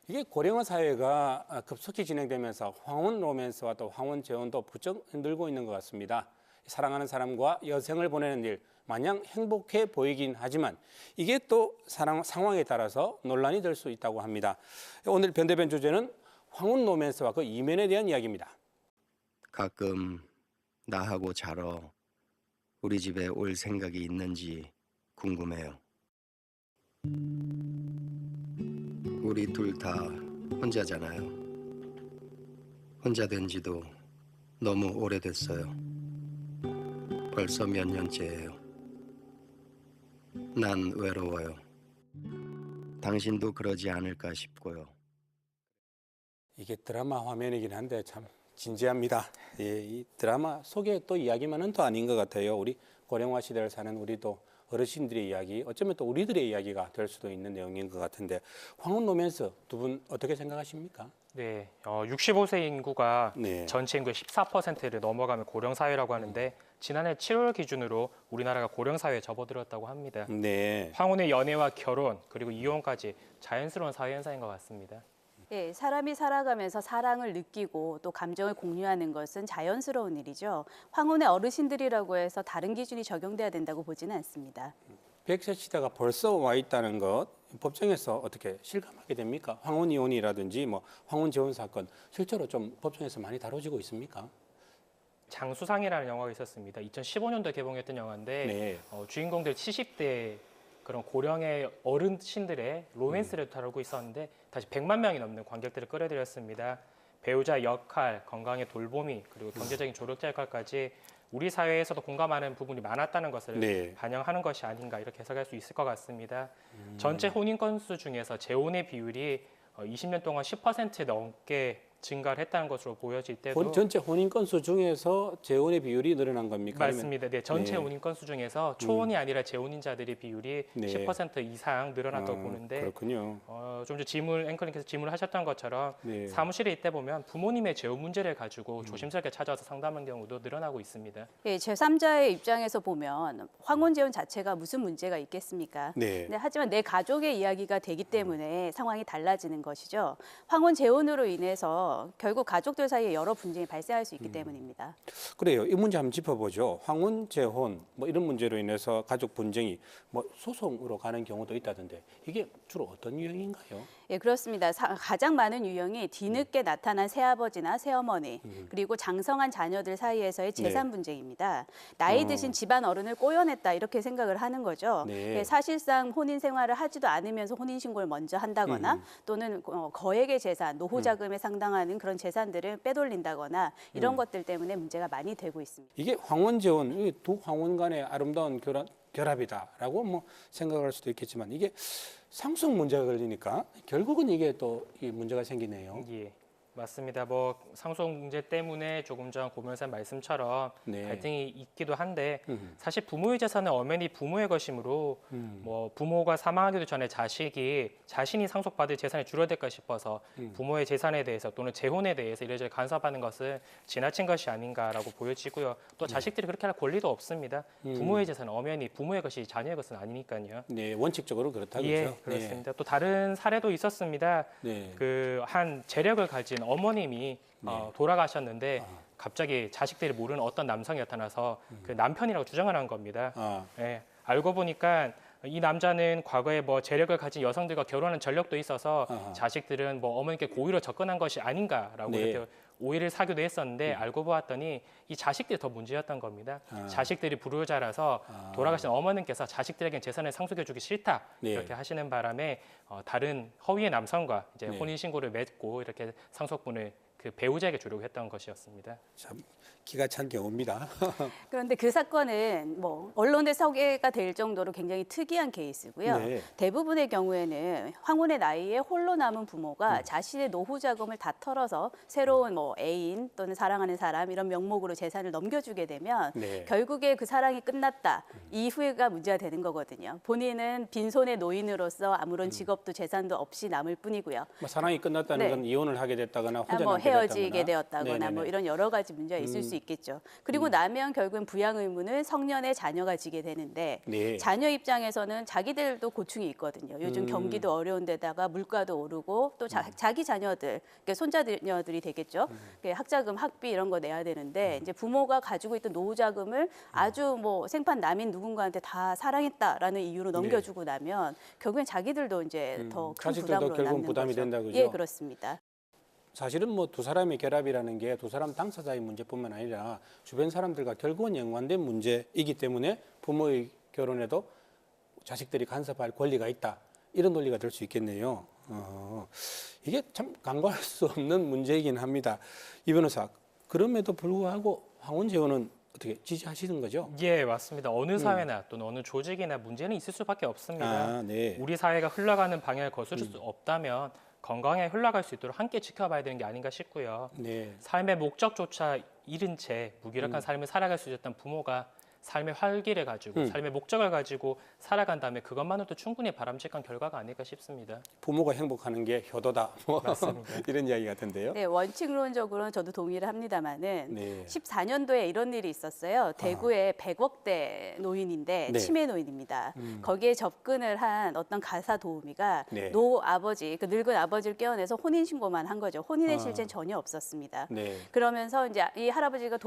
이게 고령화 사회가 급속히 진행되면서 황혼 로맨스와 또 황혼 재혼도 부쩍 늘고 있는 것 같습니다. 사랑하는 사람과 여생을 보내는 일 마냥 행복해 보이긴 하지만 이게 또 상황에 따라서 논란이 될 수 있다고 합니다. 오늘 변대변 주제는 황혼 로맨스와 그 이면에 대한 이야기입니다. 가끔 나하고 자러 우리 집에 올 생각이 있는지 궁금해요. 우리 둘 다 혼자잖아요. 혼자 된 지도 너무 오래됐어요. 벌써 몇 년째예요. 난 외로워요. 당신도 그러지 않을까 싶고요. 이게 드라마 화면이긴 한데 참 진지합니다. 예, 이 드라마 속의 또 이야기만은 또 아닌 것 같아요. 우리 고령화 시대를 사는 우리 또 어르신들의 이야기, 어쩌면 또 우리들의 이야기가 될 수도 있는 내용인 것 같은데 황혼 로맨스 두 분 어떻게 생각하십니까? 네, 65세 인구가 네. 전체 인구의 14%를 넘어가면 고령 사회라고 하는데 지난해 7월 기준으로 우리나라가 고령 사회에 접어들었다고 합니다. 네. 황혼의 연애와 결혼 그리고 이혼까지 자연스러운 사회 현상인 것 같습니다. 예, 사람이 살아가면서 사랑을 느끼고 또 감정을 공유하는 것은 자연스러운 일이죠. 황혼의 어르신들이라고 해서 다른 기준이 적용돼야 된다고 보지는 않습니다. 100세 시대가 벌써 와 있다는 것 법정에서 어떻게 실감하게 됩니까? 황혼 이혼이라든지 뭐 황혼 재혼 사건 실제로 좀 법정에서 많이 다뤄지고 있습니까? 장수상이라는 영화가 있었습니다. 2015년도에 개봉했던 영화인데 네. 주인공들 70대 그런 고령의 어르신들의 로맨스를 다루고 있었는데 다시 100만 명이 넘는 관객들을 끌어들였습니다. 배우자 역할, 건강의 돌보미, 그리고 경제적인 조력자 역할까지 우리 사회에서도 공감하는 부분이 많았다는 것을 네. 반영하는 것이 아닌가 이렇게 해석할 수 있을 것 같습니다. 전체 혼인 건수 중에서 재혼의 비율이 20년 동안 10% 넘게 증가를 했다는 것으로 보여질 때도 전체 혼인 건수 중에서 재혼의 비율이 늘어난 겁니까? 맞습니다. 네, 전체 네. 혼인 건수 중에서 초혼이 아니라 재혼인자들의 비율이 네. 10% 이상 늘어났다고 보는데 그렇군요. 좀 전 앵커님께서 질문하셨던 것처럼 네. 사무실에 있다 보면 부모님의 재혼 문제를 가지고 조심스럽게 찾아와서 상담하는 경우도 늘어나고 있습니다. 예, 제3자의 입장에서 보면 황혼 재혼 자체가 무슨 문제가 있겠습니까? 네. 네, 하지만 내 가족의 이야기가 되기 때문에 상황이 달라지는 것이죠. 황혼 재혼으로 인해서 결국 가족들 사이에 여러 분쟁이 발생할 수 있기 때문입니다. 그래요. 이 문제 한번 짚어보죠. 황혼, 재혼 뭐 이런 문제로 인해서 가족 분쟁이 뭐 소송으로 가는 경우도 있다던데 이게 주로 어떤 유형인가요? 예, 그렇습니다. 가장 많은 유형이 뒤늦게 나타난 새아버지나 새어머니 그리고 장성한 자녀들 사이에서의 재산 분쟁입니다. 나이 드신 집안 어른을 꼬여냈다 이렇게 생각을 하는 거죠. 네. 예, 사실상 혼인 생활을 하지도 않으면서 혼인 신고를 먼저 한다거나 또는 거액의 재산, 노후 자금에 상당하는 그런 재산들을 빼돌린다거나 이런 것들 때문에 문제가 많이 되고 있습니다. 이게 황혼, 재혼, 이두 황혼 간의 아름다운 결합이다라고 뭐 생각할 수도 있겠지만 이게 상속 문제가 걸리니까 결국은 이게 또 이 문제가 생기네요. 예, 맞습니다. 뭐 상속 문제 때문에 조금 전 고변호사 말씀처럼 네. 갈등이 있기도 한데 사실 부모의 재산은 엄연히 부모의 것이므로 뭐 부모가 사망하기도 전에 자식이 자신이 상속받을 재산이 줄어들까 싶어서 부모의 재산에 대해서 또는 재혼에 대해서 이래저래 간섭하는 것은 지나친 것이 아닌가라고 보여지고요. 또 자식들이 그렇게 할 권리도 없습니다. 부모의 재산은 엄연히 부모의 것이 자녀의 것은 아니니까요. 네, 원칙적으로 그렇다고 예, 그렇죠. 그렇습니다. 또 다른 사례도 있었습니다. 네. 그 한 재력을 가진 어머님이 돌아가셨는데 갑자기 자식들이 모르는 어떤 남성이 나타나서 그 남편이라고 주장을 한 겁니다. 아, 예, 알고 보니까 이 남자는 과거에 뭐 재력을 가진 여성들과 결혼한 전력도 있어서 아하. 자식들은 뭐 어머니께 고의로 접근한 것이 아닌가라고 네. 이렇게 오해를 사기도 했었는데 알고 보았더니 이 자식들이 더 문제였던 겁니다. 자식들이 불효자라서 돌아가신 어머님께서 자식들에게 재산을 상속해주기 싫다 네. 이렇게 하시는 바람에 다른 허위의 남성과 이제 네. 혼인 신고를 맺고 이렇게 상속분을 그 배우자에게 주려고 했던 것이었습니다. 참 기가 찬 경우입니다. 그런데 그 사건은 뭐 언론에 소개가 될 정도로 굉장히 특이한 케이스고요. 네. 대부분의 경우에는 황혼의 나이에 홀로 남은 부모가 자신의 노후 자금을 다 털어서 새로운 뭐 애인 또는 사랑하는 사람 이런 명목으로 재산을 넘겨주게 되면 네. 결국에 그 사랑이 끝났다 이후가 문제가 되는 거거든요. 본인은 빈손의 노인으로서 아무런 직업도 재산도 없이 남을 뿐이고요. 뭐 사랑이 끝났다는 네. 건 이혼을 하게 됐다거나 혼자 뭐 남게 헤어지게 됐다거나. 되었다거나 뭐 네네네. 이런 여러 가지 문제가 있을 수 있겠죠. 그리고 나면 결국은 부양 의무는 성년의 자녀가 지게 되는데 네. 자녀 입장에서는 자기들도 고충이 있거든요. 요즘 경기도 어려운 데다가 물가도 오르고 또 자기 자녀들, 그러니까 손자녀들이 되겠죠. 학자금, 학비 이런 거 내야 되는데 이제 부모가 가지고 있던 노후 자금을 아주 뭐 생판 남인 누군가한테 다 사랑했다라는 이유로 넘겨주고 나면 결국엔 자기들도 이제 더 큰 자식들도 부담으로 결국은 남는 부담이 거죠. 된다, 그죠? 예, 그렇습니다. 사실은 뭐 두 사람의 결합이라는 게 두 사람 당사자의 문제뿐만 아니라 주변 사람들과 결국은 연관된 문제이기 때문에 부모의 결혼에도 자식들이 간섭할 권리가 있다. 이런 논리가 될 수 있겠네요. 이게 참 간과할 수 없는 문제이긴 합니다. 이 변호사, 그럼에도 불구하고 황혼 재혼은 어떻게 지지하시는 거죠? 예, 맞습니다. 어느 사회나 또는 어느 조직이나 문제는 있을 수밖에 없습니다. 아, 네. 우리 사회가 흘러가는 방향을 거스를 수 없다면 건강하게 흘러갈 수 있도록 함께 지켜봐야 되는 게 아닌가 싶고요. 네. 삶의 목적조차 잃은 채 무기력한 삶을 살아갈 수 있었던 부모가 삶의 활기를 가지고 삶의 목적을 가지고 살아간다면 그것만으로도 충분히 바람직한 결과가 아닐까 싶습니다. 부모가 행복하는 게 효도다. 뭐 맞습니다. 이런 이야기 같은데요. 네, 원칙론적으로는 저도 동의를 합니다만은 네. 14년도에 이런 일이 있었어요. 대구의 100억대 노인인데 네. 치매 노인입니다. 거기에 접근을 한 어떤 가사 도우미가 네. 노 아버지, 그 늙은 아버지를 깨어내서 혼인 신고만 한 거죠. 혼인의 실체는 전혀 없었습니다. 네. 그러면서 이제 이 할아버지가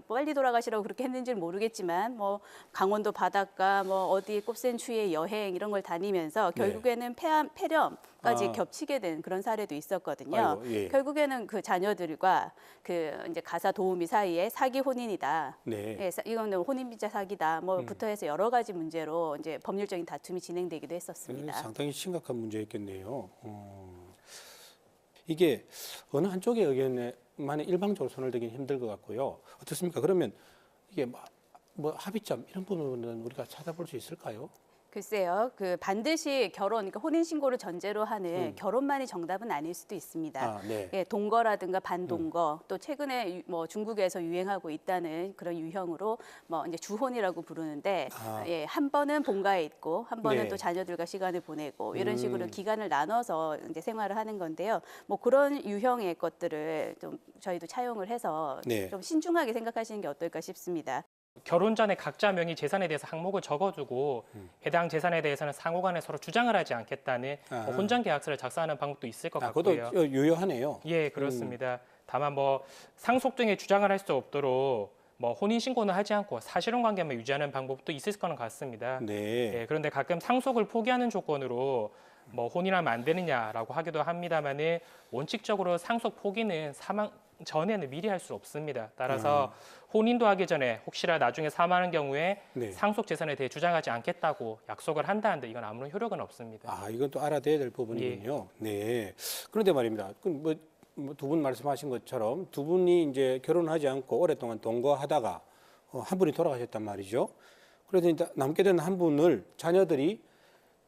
빨리 돌아가시라고 그렇게 했는지는 모르겠지만 뭐 강원도 바닷가 뭐 어디 꼽센추위에 여행 이런 걸 다니면서 결국에는 폐렴까지 겹치게 된 그런 사례도 있었거든요. 아이고, 예. 결국에는 그 자녀들과 그 이제 가사 도우미 사이에 사기 혼인이다. 네. 예, 이거는 혼인비자 사기다. 뭐부터 해서 여러 가지 문제로 이제 법률적인 다툼이 진행되기도 했었습니다. 상당히 심각한 문제였겠네요. 이게 어느 한쪽의 의견에만 일방적으로 손을 대기는 힘들 것 같고요. 어떻습니까? 그러면 이게 뭐 합의점 이런 부분은 우리가 찾아볼 수 있을까요? 글쎄요, 그 반드시 그러니까 혼인 신고를 전제로 하는 결혼만이 정답은 아닐 수도 있습니다. 아, 네. 예, 동거라든가 반동거, 또 최근에 뭐 중국에서 유행하고 있다는 그런 유형으로 뭐 이제 주혼이라고 부르는데, 예, 한 번은 본가에 있고 한 번은 네. 또 자녀들과 시간을 보내고 이런 식으로 기간을 나눠서 이제 생활을 하는 건데요. 뭐 그런 유형의 것들을 좀 저희도 차용을 해서 네. 좀 신중하게 생각하시는 게 어떨까 싶습니다. 결혼 전에 각자 명의 재산에 대해서 항목을 적어두고 해당 재산에 대해서는 상호간에 서로 주장을 하지 않겠다는 혼전 계약서를 작성하는 방법도 있을 것 그것도 같고요. 유효하네요. 예, 그렇습니다. 다만 뭐 상속 등의 주장을 할 수 없도록 뭐 혼인 신고는 하지 않고 사실혼 관계만 유지하는 방법도 있을 거는 같습니다. 네. 예, 그런데 가끔 상속을 포기하는 조건으로 뭐 혼인하면 안 되느냐라고 하기도 합니다만은 원칙적으로 상속 포기는 사망 전에는 미리 할 수 없습니다. 따라서 혼인도 하기 전에 혹시나 나중에 사망하는 경우에 네. 상속 재산에 대해 주장하지 않겠다고 약속을 한다는데 이건 아무런 효력은 없습니다. 아, 이건 또 알아둬야 될 부분이군요. 네. 그런데 말입니다. 두 분 말씀하신 것처럼 두 분이 이제 결혼하지 않고 오랫동안 동거하다가 한 분이 돌아가셨단 말이죠. 그래서 이제 남게 된 한 분을 자녀들이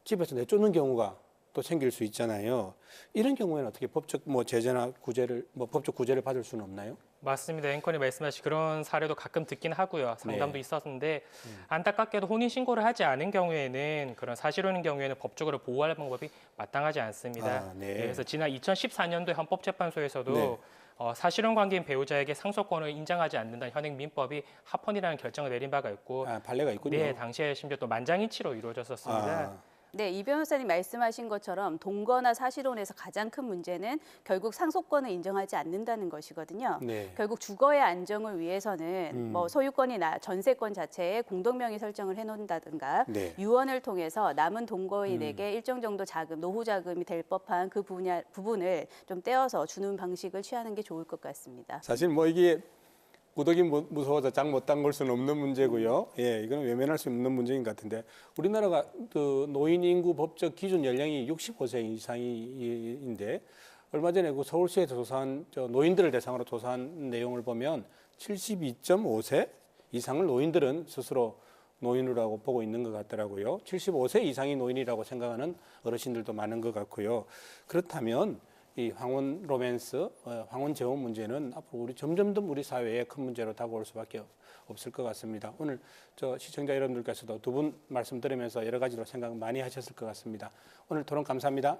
집에서 내쫓는 경우가 또 생길 수 있잖아요. 이런 경우에는 어떻게 법적 제재나 구제를 법적 구제를 받을 수는 없나요? 맞습니다. 앵커님 말씀하신 그런 사례도 가끔 듣긴 하고요. 상담도 네. 있었는데 안타깝게도 혼인 신고를 하지 않은 경우에는 그런 사실혼인 경우에는 법적으로 보호할 방법이 마땅하지 않습니다. 아, 네. 예, 그래서 지난 2014년도에 헌법재판소에서도 네. 사실혼 관계인 배우자에게 상속권을 인정하지 않는다는 현행 민법이 합헌이라는 결정을 내린 바가 있고 판례가 있군요. 네, 당시에 심지어 또 만장일치로 이루어졌었습니다. 아, 네, 이 변호사님 말씀하신 것처럼 동거나 사실혼에서 가장 큰 문제는 결국 상속권을 인정하지 않는다는 것이거든요. 네. 결국 주거의 안정을 위해서는 뭐 소유권이나 전세권 자체에 공동명의 설정을 해놓는다든가 네. 유언을 통해서 남은 동거인에게 일정 정도 자금, 노후 자금이 될 법한 그 부분을 좀 떼어서 주는 방식을 취하는 게 좋을 것 같습니다. 사실 이게 구더기 무서워서 장 못 담글 수는 없는 문제고요. 예, 이거는 외면할 수 없는 문제인 것 같은데 우리나라가 그 노인 인구 법적 기준 연령이 65세 이상인데 얼마 전에 그 서울시에서 조사한 노인들을 대상으로 조사한 내용을 보면 72.5세 이상을 노인들은 스스로 노인이라고 보고 있는 것 같더라고요. 75세 이상이 노인이라고 생각하는 어르신들도 많은 것 같고요. 그렇다면 이 황혼 로맨스, 황혼 재혼 문제는 앞으로 점점 더 우리 사회에 큰 문제로 다가올 수밖에 없을 것 같습니다. 오늘 시청자 여러분들께서도 두 분 말씀 들으면서 여러 가지로 생각 많이 하셨을 것 같습니다. 오늘 토론 감사합니다.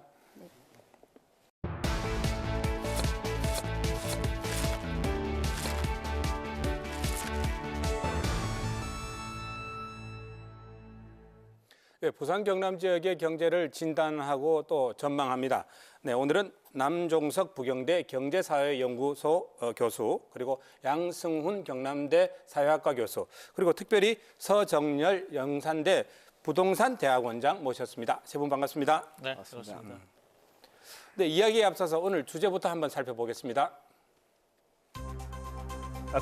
네, 부산 경남 지역의 경제를 진단하고 또 전망합니다. 네, 오늘은 남종석 부경대 경제사회연구소 교수, 그리고 양승훈 경남대 사회학과 교수, 그리고 특별히 서정열 영산대 부동산대학원장 모셨습니다. 세 분 반갑습니다. 네, 그렇습니다. 네, 이야기에 앞서서 오늘 주제부터 한번 살펴보겠습니다.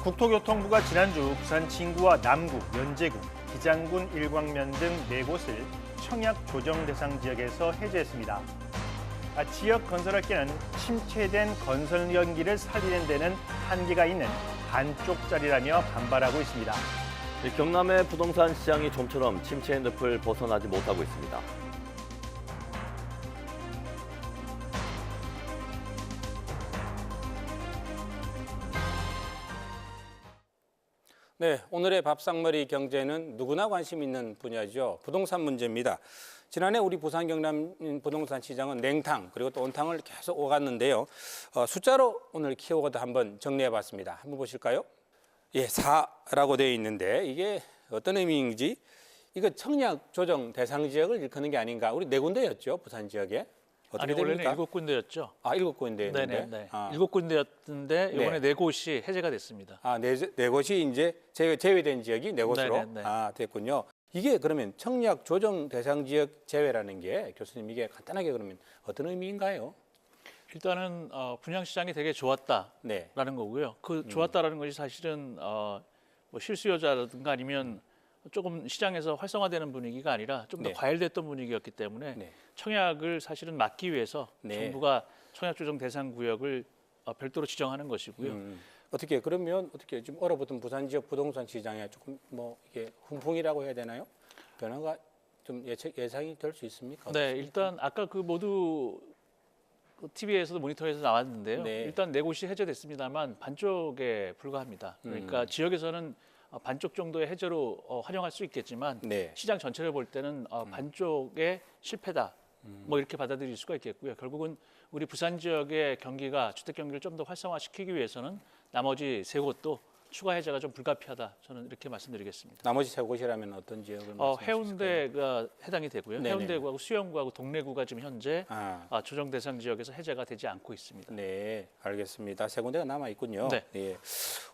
국토교통부가 지난주 부산 진구와 남구, 면제군, 기장군, 일광면 등 4곳을 청약 조정 대상 지역에서 해제했습니다. 지역 건설업계는 침체된 건설 연기를 살리는 데는 한계가 있는 반쪽짜리라며 반발하고 있습니다. 경남의 부동산 시장이 좀처럼 침체의 늪을 벗어나지 못하고 있습니다. 네, 오늘의 밥상머리 경제는 누구나 관심 있는 분야죠. 부동산 문제입니다. 지난해 우리 부산 경남 부동산 시장은 냉탕 그리고 또 온탕을 계속 오갔는데요. 숫자로 오늘 키워드 한번 정리해봤습니다. 한번 보실까요? 예, 4라고 되어 있는데 이게 어떤 의미인지 이거 청약 조정 대상 지역을 일컫는 게 아닌가. 우리 4군데였죠, 부산 지역에. 어떻게 아니, 됩니까? 원래는 7군데였죠. 아, 7군데였는데. 네네. 아. 7군데였는데 이번에 네. 4곳이 해제가 됐습니다. 아, 네 곳이 이제 제외된 지역이 4곳으로 네네네. 됐군요. 이게 그러면 청약 조정 대상 지역 제외라는 게 교수님 이게 간단하게 그러면 어떤 의미인가요? 일단은 분양 시장이 되게 좋았다라는 네. 거고요. 그 좋았다라는 것이 사실은 뭐 실수요자라든가 아니면 조금 시장에서 활성화되는 분위기가 아니라 좀 더 네. 과열됐던 분위기였기 때문에 네. 청약을 사실은 막기 위해서 네. 정부가 청약 조정 대상 구역을 별도로 지정하는 것이고요. 어떻게 그러면 어떻게 지금 얼어붙은 부산 지역 부동산 시장에 조금 뭐 이게 훈풍이라고 해야 되나요? 변화가 좀 예상이 될 수 있습니까? 네, 일단 아까 그 모두 TV에서도 모니터에서 나왔는데요. 네. 일단 4곳이 해제됐습니다만 반쪽에 불과합니다. 그러니까 지역에서는 반쪽 정도의 해제로 활용할 수 있겠지만 네. 시장 전체를 볼 때는 반쪽의 실패다. 뭐 이렇게 받아들일 수가 있겠고요. 결국은 우리 부산 지역의 경기가 주택 경기를 좀 더 활성화시키기 위해서는 나머지 3곳도 추가 해제가 좀 불가피하다. 저는 이렇게 말씀드리겠습니다. 나머지 3곳이라면 어떤 지역을 해운대가 해당이 되고요. 네네. 해운대구하고 수영구하고 동래구가 지금 현재 아. 조정 대상 지역에서 해제가 되지 않고 있습니다. 네, 알겠습니다. 3군데가 남아 있군요. 네. 예.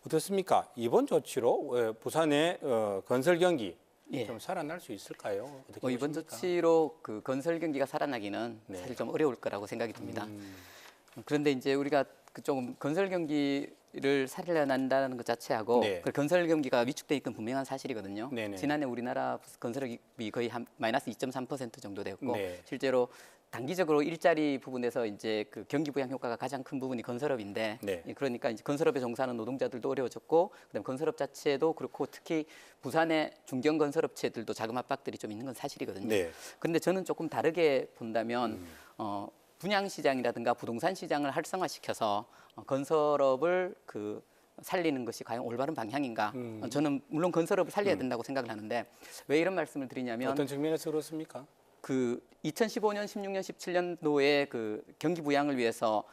어떻습니까? 이번 조치로 부산의 건설 경기 예. 좀 살아날 수 있을까요? 어떻게 이번 보십니까? 조치로 그 건설 경기가 살아나기는 네. 사실 좀 어려울 거라고 생각이 듭니다. 그런데 이제 우리가 좀 건설 경기를 살려낸다는 것 자체하고 네. 그 건설 경기가 위축돼 있건 분명한 사실이거든요. 네네. 지난해 우리나라 건설업이 거의 마이너스 2.3% 정도 됐고 네. 실제로 단기적으로 일자리 부분에서 이제 그 경기 부양 효과가 가장 큰 부분이 건설업인데 네. 그러니까 이제 건설업에 종사하는 노동자들도 어려워졌고 그다음 건설업 자체도 그렇고 특히 부산의 중견 건설업체들도 자금 압박들이 좀 있는 건 사실이거든요. 네. 그런데 저는 조금 다르게 본다면 분양 시장이라든가 부동산 시장을 활성화시켜서 건설업을 그 살리는 것이 과연 올바른 방향인가? 저는 물론 건설업을 살려야 된다고 생각을 하는데 왜 이런 말씀을 드리냐면 어떤 측면에서 그렇습니까? 그 2015년, 16년, 17년도에 그 경기 부양을 위해서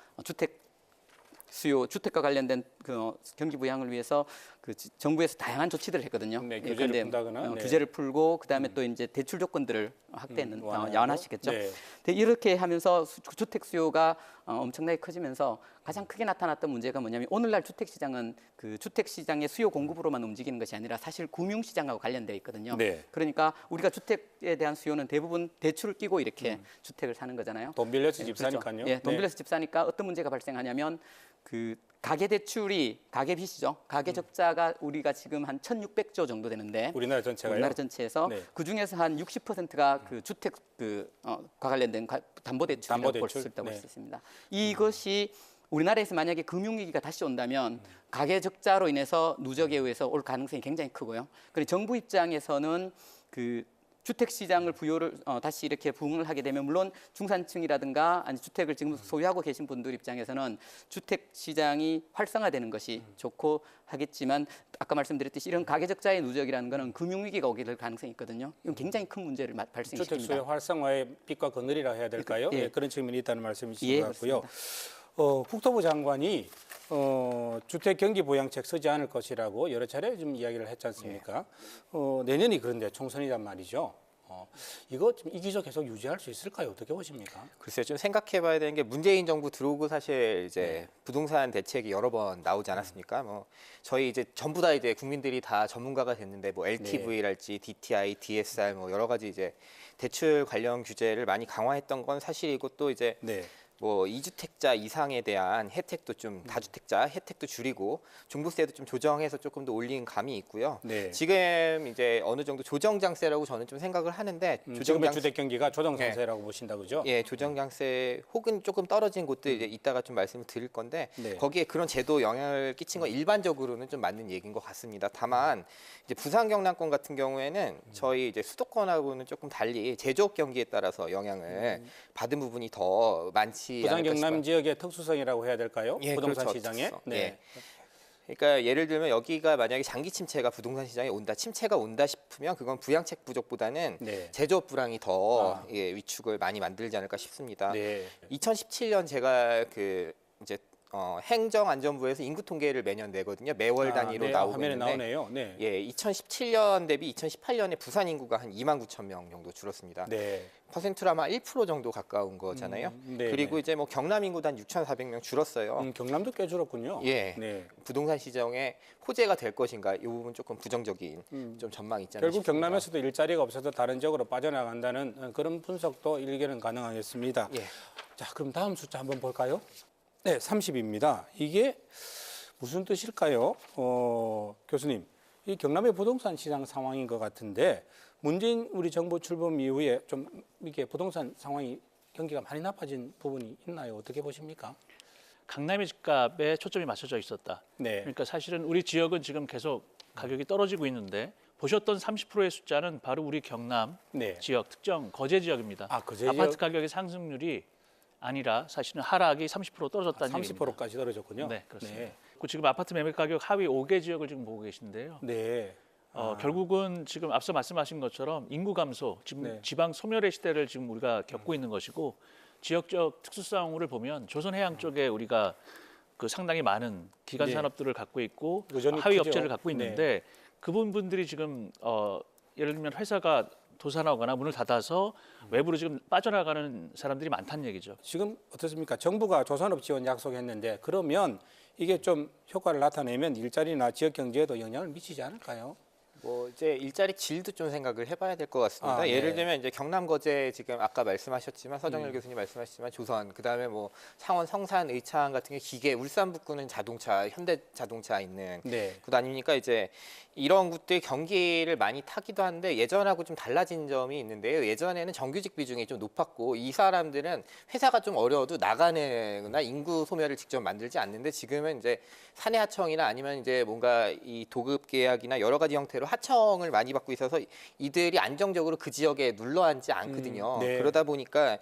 주택과 관련된 그 경기 부양을 위해서 그 정부에서 다양한 조치들을 했거든요. 네, 규제를 푼다거나 네. 규제를 풀고 그다음에 또 이제 대출 조건들을 확대했는 완화시켰죠. 네. 근데 이렇게 하면서 주택 수요가 엄청나게 커지면서 가장 크게 나타났던 문제가 뭐냐면 오늘날 주택 시장은 그 주택 시장의 수요 공급으로만 움직이는 것이 아니라 사실 금융 시장하고 관련되어 있거든요. 네. 그러니까 우리가 주택에 대한 수요는 대부분 대출을 끼고 이렇게 주택을 사는 거잖아요. 돈 빌려서 집 그렇죠. 사니까요. 예, 돈 네. 빌려서 집 사니까 어떤 문제가 발생하냐면 그 가계 대출이 가계 빚이죠. 가계 적자가 우리가 지금 한 1,600조 정도 되는데 우리나라 전체가요? 우리나라 전체에서 네. 그 중에서 한 60%가 그 주택 과 관련된 담보 대출이라고 볼 수 있다고 할 수 있습니다. 이것이 우리나라에서 만약에 금융위기가 다시 온다면 가계 적자로 인해서 누적에 의해서 올 가능성이 굉장히 크고요. 그리고 정부 입장에서는 그 주택 시장을 부여를 다시 이렇게 부흥을 하게 되면 물론 중산층이라든가 아니 주택을 지금 소유하고 계신 분들 입장에서는 주택 시장이 활성화되는 것이 좋고 하겠지만 아까 말씀드렸듯이 이런 가계 적자의 누적이라는 것은 금융 위기가 오게 될 가능성이 있거든요. 이건 굉장히 큰 문제를 발생시킵니다. 주택 수요 활성화의 빛과 그늘이라 해야 될까요? 예. 예, 그런 측면이 있다는 말씀이신 예, 것 같고요. 국토부 장관이 주택 경기 부양책 쓰지 않을 것이라고 여러 차례 좀 이야기를 했지 않습니까? 내년이 그런데 총선이란 말이죠. 이거 좀 이기적 계속 유지할 수 있을까요? 어떻게 보십니까? 글쎄요, 좀 생각해봐야 되는 게 문재인 정부 들어오고 사실 이제 부동산 대책이 여러 번 나오지 않았습니까? 뭐 저희 이제 전부 다 이제 국민들이 다 전문가가 됐는데 뭐 LTV랄지 DTI, DSR 뭐 여러 가지 이제 대출 관련 규제를 많이 강화했던 건 사실이고 또 이제 뭐 2주택자 이상에 대한 혜택도 좀 다주택자 혜택도 줄이고 종부세도 좀 조정해서 조금 더 올린 감이 있고요. 네. 지금 이제 어느 정도 조정장세라고 저는 좀 생각을 하는데 지금의 주택 경기가 조정장세라고 보신다 그죠? 예, 조정장세 혹은 조금 떨어진 곳들 이제 이따가 좀 말씀을 드릴 건데 네. 거기에 그런 제도 영향을 끼친 건 일반적으로는 좀 맞는 얘기인 것 같습니다. 다만 이제 부산 경남권 같은 경우에는 저희 이제 수도권하고는 조금 달리 제조업 경기에 따라서 영향을 받은 부분이 더 많지 부산 않을까 경남 싶어요. 지역의 특수성이라고 해야 될까요? 예, 부동산 그렇죠. 시장에. 특수성. 네. 예. 그러니까 예를 들면 여기가 만약에 장기 침체가 부동산 시장에 온다, 침체가 온다 싶으면 그건 부양책 부족보다는 네. 제조업 불황이 더 위축을 많이 만들지 않을까 싶습니다. 네. 2017년 제가 그 이제 행정안전부에서 인구 통계를 매년 내거든요. 매월 단위로 네. 나오고 화면에 있는데 나오네요. 네. 예, 2017년 대비 2018년에 부산 인구가 한 2만 9천 명 정도 줄었습니다. 네. 퍼센트로 아마 1% 정도 가까운 거잖아요. 네, 그리고 이제 뭐 경남 인구도 한 6,400명 줄었어요. 경남도 꽤 줄었군요. 예. 네. 부동산 시장에 호재가 될 것인가 이 부분 조금 부정적인 좀 전망이 있지 않나 결국 싶습니다. 경남에서도 일자리가 없어서 다른 지역으로 빠져나간다는 그런 분석도 일견은 가능하겠습니다. 예. 자, 그럼 다음 숫자 한번 볼까요? 네, 30입니다. 이게 무슨 뜻일까요? 교수님, 이 경남의 부동산 시장 상황인 것 같은데 문재인 우리 정부 출범 이후에 좀 이게 부동산 상황이 경기가 많이 나빠진 부분이 있나요? 어떻게 보십니까? 강남의 집값에 초점이 맞춰져 있었다. 네. 그러니까 사실은 우리 지역은 지금 계속 가격이 떨어지고 있는데 보셨던 30%의 숫자는 바로 우리 경남 네. 지역 특정 거제 지역입니다. 거제 아파트 지역? 가격의 상승률이 아니라 사실은 하락이 30% 떨어졌다는 얘기입니다. 30%까지 떨어졌군요. 네, 그렇습니다. 네. 그 지금 아파트 매매 가격 하위 5개 지역을 지금 보고 계신데요. 네. 결국은 지금 앞서 말씀하신 것처럼 인구 감소, 지금 네. 지방 소멸의 시대를 지금 우리가 겪고 있는 것이고 지역적 특수성을 보면 조선 해양 쪽에 우리가 그 상당히 많은 기간 네. 산업들을 갖고 있고 여전히 하위 크죠. 업체를 갖고 있는데 그분 분들이 지금 예를 들면 회사가 도산하거나 문을 닫아서 외부로 지금 빠져나가는 사람들이 많다는 얘기죠. 지금 어떻습니까? 정부가 조산업 지원 약속했는데 그러면 이게 좀 효과를 나타내면 일자리나 지역 경제에도 영향을 미치지 않을까요? 뭐 이제 일자리 질도 좀 생각을 해봐야 될 것 같습니다. 예를 네. 들면 이제 경남 거제 지금 아까 말씀하셨지만 서정열 교수님 말씀하셨지만 조선 그다음에 뭐 창원 성산 의창 같은 게 기계 울산 북구는 자동차 현대 자동차 있는 네. 곳 아닙니까? 이제 이런 곳들 경기를 많이 타기도 하는데 예전하고 좀 달라진 점이 있는데요. 예전에는 정규직 비중이 좀 높았고 이 사람들은 회사가 좀 어려워도 나가거나 인구 소멸을 직접 만들지 않는데 지금은 이제 사내 하청이나 아니면 이제 뭔가 이 도급 계약이나 여러 가지 형태로 하청을 많이 받고 있어서 이들이 안정적으로 그 지역에 눌러앉지 않거든요. 네. 그러다 보니까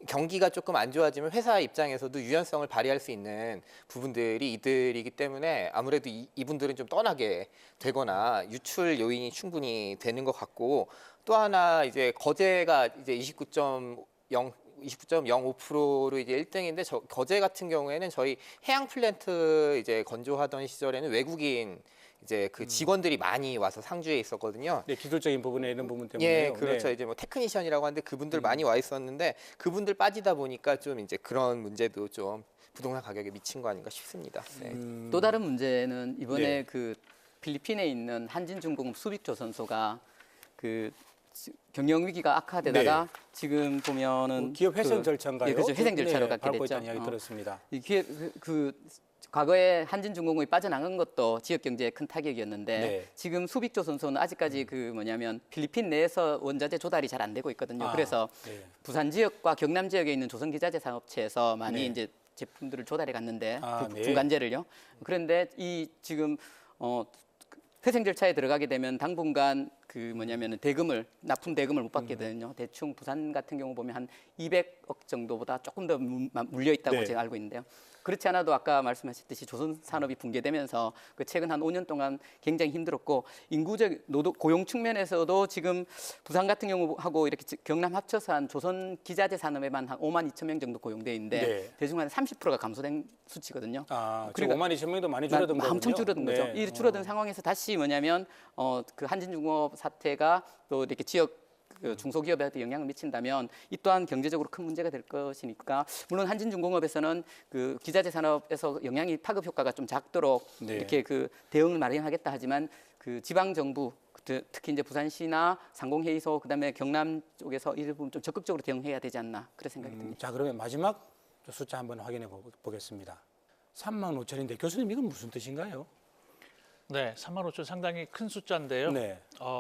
경기가 조금 안 좋아지면 회사 입장에서도 유연성을 발휘할 수 있는 부분들이 이들이기 때문에 아무래도 이분들은 좀 떠나게 되거나 유출 요인이 충분히 되는 것 같고 또 하나 이제 거제가 이제 29.05%로 이제 1등인데 거제 같은 경우에는 저희 해양 플랜트 이제 건조하던 시절에는 외국인 이제 그 직원들이 많이 와서 상주에 있었거든요. 네, 기술적인 부분에 이런 부분 때문에. 예, 그렇죠. 이제 뭐 테크니션이라고 하는데 그분들 많이 와 있었는데 그분들 빠지다 보니까 좀 이제 그런 문제도 좀 부동산 가격에 미친 거 아닌가 싶습니다. 네. 또 다른 문제는 이번에 네. 그 필리핀에 있는 한진중공업 수빅조선소가 그 경영 위기가 악화되다가 지금 보면은 기업 회생 절차인가요? 예, 그렇죠. 회생 절차로 갖게 밟고 됐죠. 있다는 이야기 들었습니다. 이게 과거에 한진중공업이 빠져나간 것도 지역 경제에 큰 타격이었는데 네. 지금 수빅조선소는 아직까지 필리핀 내에서 원자재 조달이 잘 안 되고 있거든요. 그래서 네. 부산 지역과 경남 지역에 있는 조선기자재 산업체에서 많이 네. 이제 제품들을 조달해 갔는데 네. 중간재를요. 그런데 이 지금 회생 절차에 들어가게 되면 당분간 대금을 납품 대금을 못 받게 되거든요. 대충 부산 같은 경우 보면 한 200억 정도보다 조금 더 물려 있다고 네. 제가 알고 있는데요. 그렇지 않아도 아까 말씀하셨듯이 조선 산업이 붕괴되면서 그 최근 한 5년 동안 굉장히 힘들었고 인구적 고용 측면에서도 지금 부산 같은 경우하고 이렇게 경남 합쳐서 한 조선 기자재 산업에만 한 5만 2천 명 정도 고용돼 있는데 네. 대충 한 30%가 감소된 수치거든요. 그러니까 5만 2천 명도 많이 줄어든 거군요. 엄청 줄어든 거죠. 네. 이 줄어든 상황에서 다시 뭐냐면 그 한진중공업 사태가 또 이렇게 지역 중소기업에도 영향을 미친다면 이 또한 경제적으로 큰 문제가 될 것이니까 물론 한진중공업에서는 그 기자재 산업에서 영향이 파급 효과가 좀 작도록 네. 이렇게 그 대응을 마련하겠다 하지만 그 지방 정부 특히 이제 부산시나 상공회의소 그다음에 경남 쪽에서 이 부분 좀 적극적으로 대응해야 되지 않나 그런 생각이 듭니다. 자, 그러면 마지막 숫자 한번 확인해 보겠습니다. 35,000인데 교수님 이건 무슨 뜻인가요? 네, 35,000 상당히 큰 숫자인데요. 네.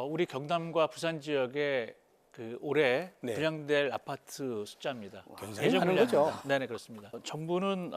우리 경남과 부산 지역에 그 올해 네. 분양될 아파트 숫자입니다. 굉장히 많은 거죠. 네, 그렇습니다. 정부는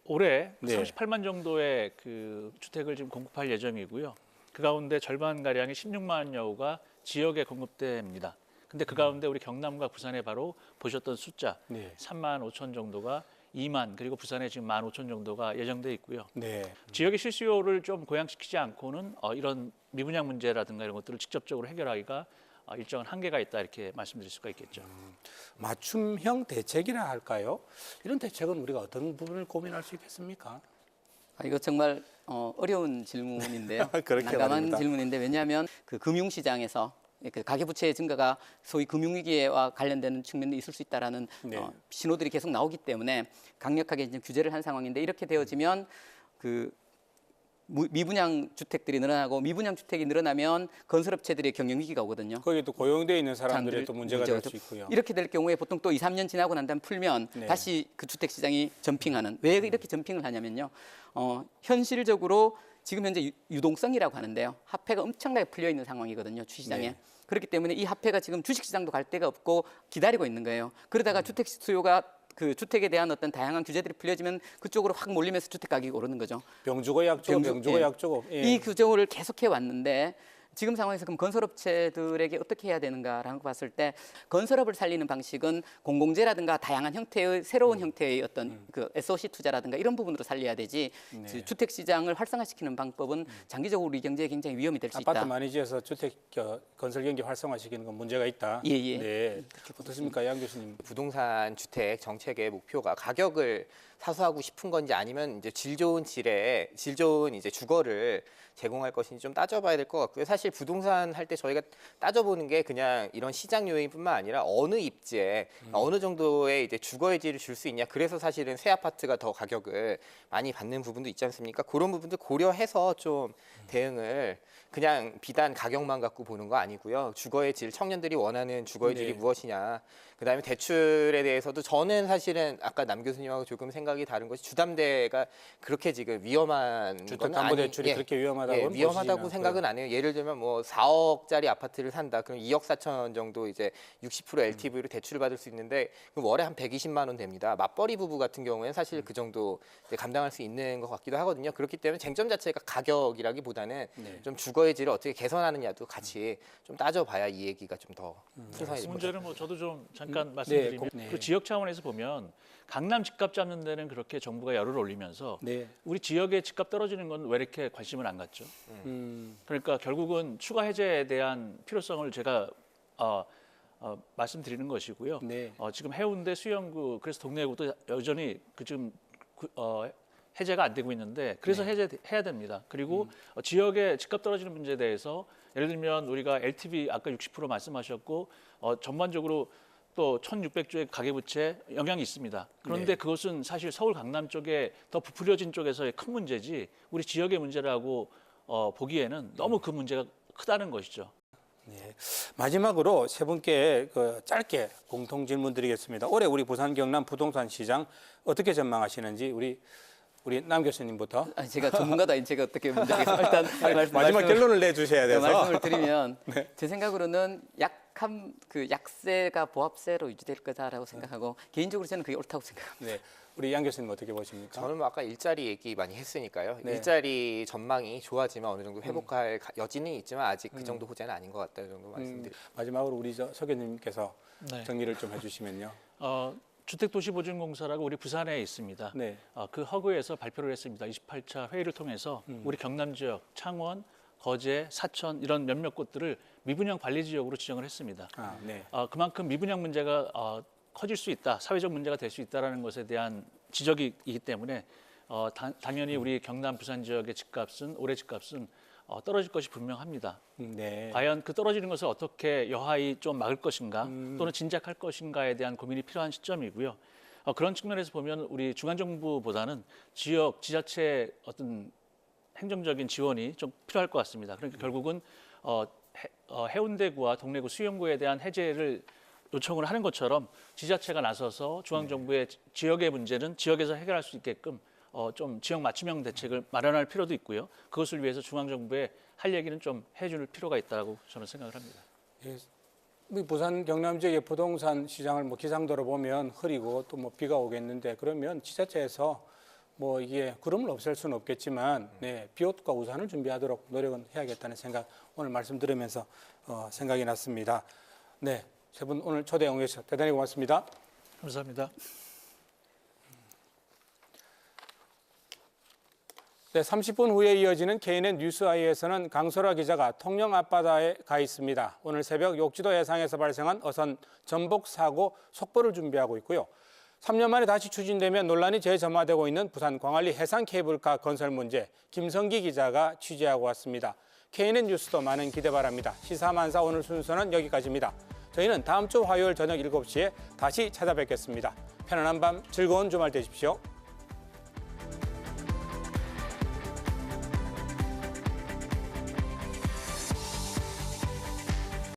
올해 네. 38만 정도의 그 주택을 지금 공급할 예정이고요. 그 가운데 절반 가량이 16만여 호가 지역에 공급됩니다. 근데 그 가운데 우리 경남과 부산에 바로 보셨던 숫자 네. 3만 5천 정도가 2만 그리고 부산에 지금 1만 5천 정도가 예정돼 있고요. 네. 지역의 실수요를 좀 고양시키지 않고는 이런 미분양 문제라든가 이런 것들을 직접적으로 해결하기가 일정한 한계가 있다 이렇게 말씀드릴 수가 있겠죠. 맞춤형 대책이라 할까요? 이런 대책은 우리가 어떤 부분을 고민할 수 있겠습니까? 이거 정말 어려운 질문인데요. 그렇게 난감한 말입니다. 질문인데 왜냐하면 그 금융시장에서 그 가계부채의 증가가 소위 금융위기와 관련되는 측면도 있을 수 있다라는 네. 신호들이 계속 나오기 때문에 강력하게 이제 규제를 한 상황인데 이렇게 되어지면 그 미분양 주택들이 늘어나고 미분양 주택이 늘어나면 건설업체들의 경영 위기가 오거든요. 거기에 또 고용되어 있는 사람들의 또 문제가 될 수 있고요. 이렇게 될 경우에 보통 또 2, 3년 지나고 난 다음에 풀면 네. 다시 그 주택 시장이 점핑하는. 왜 이렇게 점핑을 하냐면요. 현실적으로 지금 현재 유동성이라고 하는데요. 화폐가 엄청나게 풀려 있는 상황이거든요. 주시장에. 네. 그렇기 때문에 이 화폐가 지금 주식시장도 갈 데가 없고 기다리고 있는 거예요. 그러다가 주택 수요가 그 주택에 대한 어떤 다양한 규제들이 풀려지면 그쪽으로 확 몰리면서 주택 가격이 오르는 거죠. 병주고 약주고 병주고 예. 약주고. 예. 이 규정을 계속해 왔는데 지금 상황에서 그럼 건설업체들에게 어떻게 해야 되는가라는 거 봤을 때 건설업을 살리는 방식은 공공재라든가 다양한 형태의 새로운 형태의 어떤 그 SOC 투자라든가 이런 부분으로 살려야 되지 네. 주택 시장을 활성화시키는 방법은 장기적으로 우리 경제에 굉장히 위험이 될 수 있다. 아파트 많이 지어서 주택 건설 경기 활성화시키는 건 문제가 있다. 예, 예. 네. 어떻습니까, 양 교수님? 부동산 주택 정책의 목표가 가격을 사수하고 싶은 건지 아니면 이제 질 좋은 이제 주거를 제공할 것인지 좀 따져봐야 될 것 같고요. 사실 부동산 할 때 저희가 따져보는 게 그냥 이런 시장 요인뿐만 아니라 어느 입지에 어느 정도의 이제 주거의 질을 줄 수 있냐. 그래서 사실은 새 아파트가 더 가격을 많이 받는 부분도 있지 않습니까? 그런 부분들 고려해서 좀 대응을 그냥 비단 가격만 갖고 보는 거 아니고요. 주거의 질, 청년들이 원하는 주거의 질이 네. 무엇이냐. 그다음에 대출에 대해서도 저는 사실은 아까 남 교수님하고 조금 생각이 다른 것이 주담대가 그렇게 지금 위험한 주택담보대출이 그렇게 위험하다고 위험하다고 생각은 안 해요. 예를 들면 뭐 4억짜리 아파트를 산다. 그럼 2억 4천 정도 이제 60% LTV로 대출을 받을 수 있는데 그럼 월에 한 120만 원 됩니다. 맞벌이 부부 같은 경우에는 사실 그 정도 이제 감당할 수 있는 것 같기도 하거든요. 그렇기 때문에 쟁점 자체가 가격이라기보다는 네. 좀 주거의 질을 어떻게 개선하느냐도 같이 좀 따져봐야 이 얘기가 좀 더 풍성해질 것 문제는 같아요. 뭐 저도 좀 잠깐 말씀드리면 네. 그 지역 차원에서 보면 강남 집값 잡는 데는 그렇게 정부가 열을 올리면서 네. 우리 지역의 집값 떨어지는 건 왜 이렇게 관심을 안 갖죠? 그러니까 결국은 추가 해제에 대한 필요성을 제가 말씀드리는 것이고요. 네. 지금 해운대 수영구 그래서 동래구도 여전히 지금 해제가 안 되고 있는데 그래서 네. 해제해야 됩니다. 그리고 지역의 집값 떨어지는 문제에 대해서 예를 들면 우리가 LTV 아까 60% 말씀하셨고 전반적으로 또 1,600조의 가계부채 영향이 있습니다. 그런데 네. 그것은 사실 서울 강남 쪽에 더 부풀려진 쪽에서의 큰 문제지 우리 지역의 문제라고 보기에는 너무 그 문제가 크다는 것이죠. 네. 마지막으로 세 분께 짧게 공통 질문 드리겠습니다. 올해 우리 부산 경남 부동산 시장 어떻게 전망하시는지 우리 남 교수님부터. 제가 전문가다 제가 어떻게 먼저 일단 마지막 결론을 내주셔야 돼서 말씀을 드리면 네. 제 생각으로는 약세가 보합세로 유지될 거다라고 생각하고 개인적으로 저는 그게 옳다고 생각합니다. 네. 우리 양 교수님 어떻게 보십니까? 저는 뭐 아까 일자리 얘기 많이 했으니까요. 네. 일자리 전망이 좋아지면 어느 정도 회복할 여지는 있지만 아직 그 정도 호재는 아닌 것 같다 이 정도 말씀드립니다. 마지막으로 우리 서 교수님께서 네. 정리를 좀 해주시면요. 주택도시보증공사라고 우리 부산에 있습니다. 네. 그 허그에서 발표를 했습니다. 28차 회의를 통해서 우리 경남 지역, 창원, 거제, 사천 이런 몇몇 곳들을 미분양 관리 지역으로 지정을 했습니다. 네. 그만큼 미분양 문제가 커질 수 있다, 사회적 문제가 될 수 있다라는 것에 대한 지적이기 때문에 당연히 우리 경남, 부산 지역의 집값은 올해 집값은 떨어질 것이 분명합니다. 네. 과연 그 떨어지는 것을 어떻게 여하히 좀 막을 것인가 또는 진작할 것인가에 대한 고민이 필요한 시점이고요. 그런 측면에서 보면 우리 중앙정부보다는 지역, 지자체의 어떤 행정적인 지원이 좀 필요할 것 같습니다. 그러니까 결국은 해운대구와 동래구 수영구에 대한 해제를 요청을 하는 것처럼 지자체가 나서서 중앙정부의 지역의 문제는 지역에서 해결할 수 있게끔 좀 지역 맞춤형 대책을 마련할 필요도 있고요. 그것을 위해서 중앙정부에 할 얘기는 좀 해줄 필요가 있다고 저는 생각을 합니다. 예, 부산 경남 지역의 부동산 시장을 뭐 기상도로 보면 흐리고 또 뭐 비가 오겠는데 그러면 지자체에서 뭐 이게 구름을 없앨 수는 없겠지만 네, 비옷과 우산을 준비하도록 노력은 해야겠다는 생각 오늘 말씀 들으면서 생각이 났습니다. 네, 세 분 오늘 초대 응해 주셔서 대단히 고맙습니다. 감사합니다. 네, 30분 후에 이어지는 KNN 뉴스아이에서는 강소라 기자가 통영 앞바다에 가 있습니다. 오늘 새벽 욕지도 해상에서 발생한 어선 전복 사고 속보를 준비하고 있고요. 3년 만에 다시 추진되면 논란이 재점화되고 있는 부산 광안리 해상 케이블카 건설 문제 김성기 기자가 취재하고 왔습니다. KNN 뉴스도 많은 기대 바랍니다. 시사만사 오늘 순서는 여기까지입니다. 저희는 다음 주 화요일 저녁 7시에 다시 찾아뵙겠습니다. 편안한 밤 즐거운 주말 되십시오.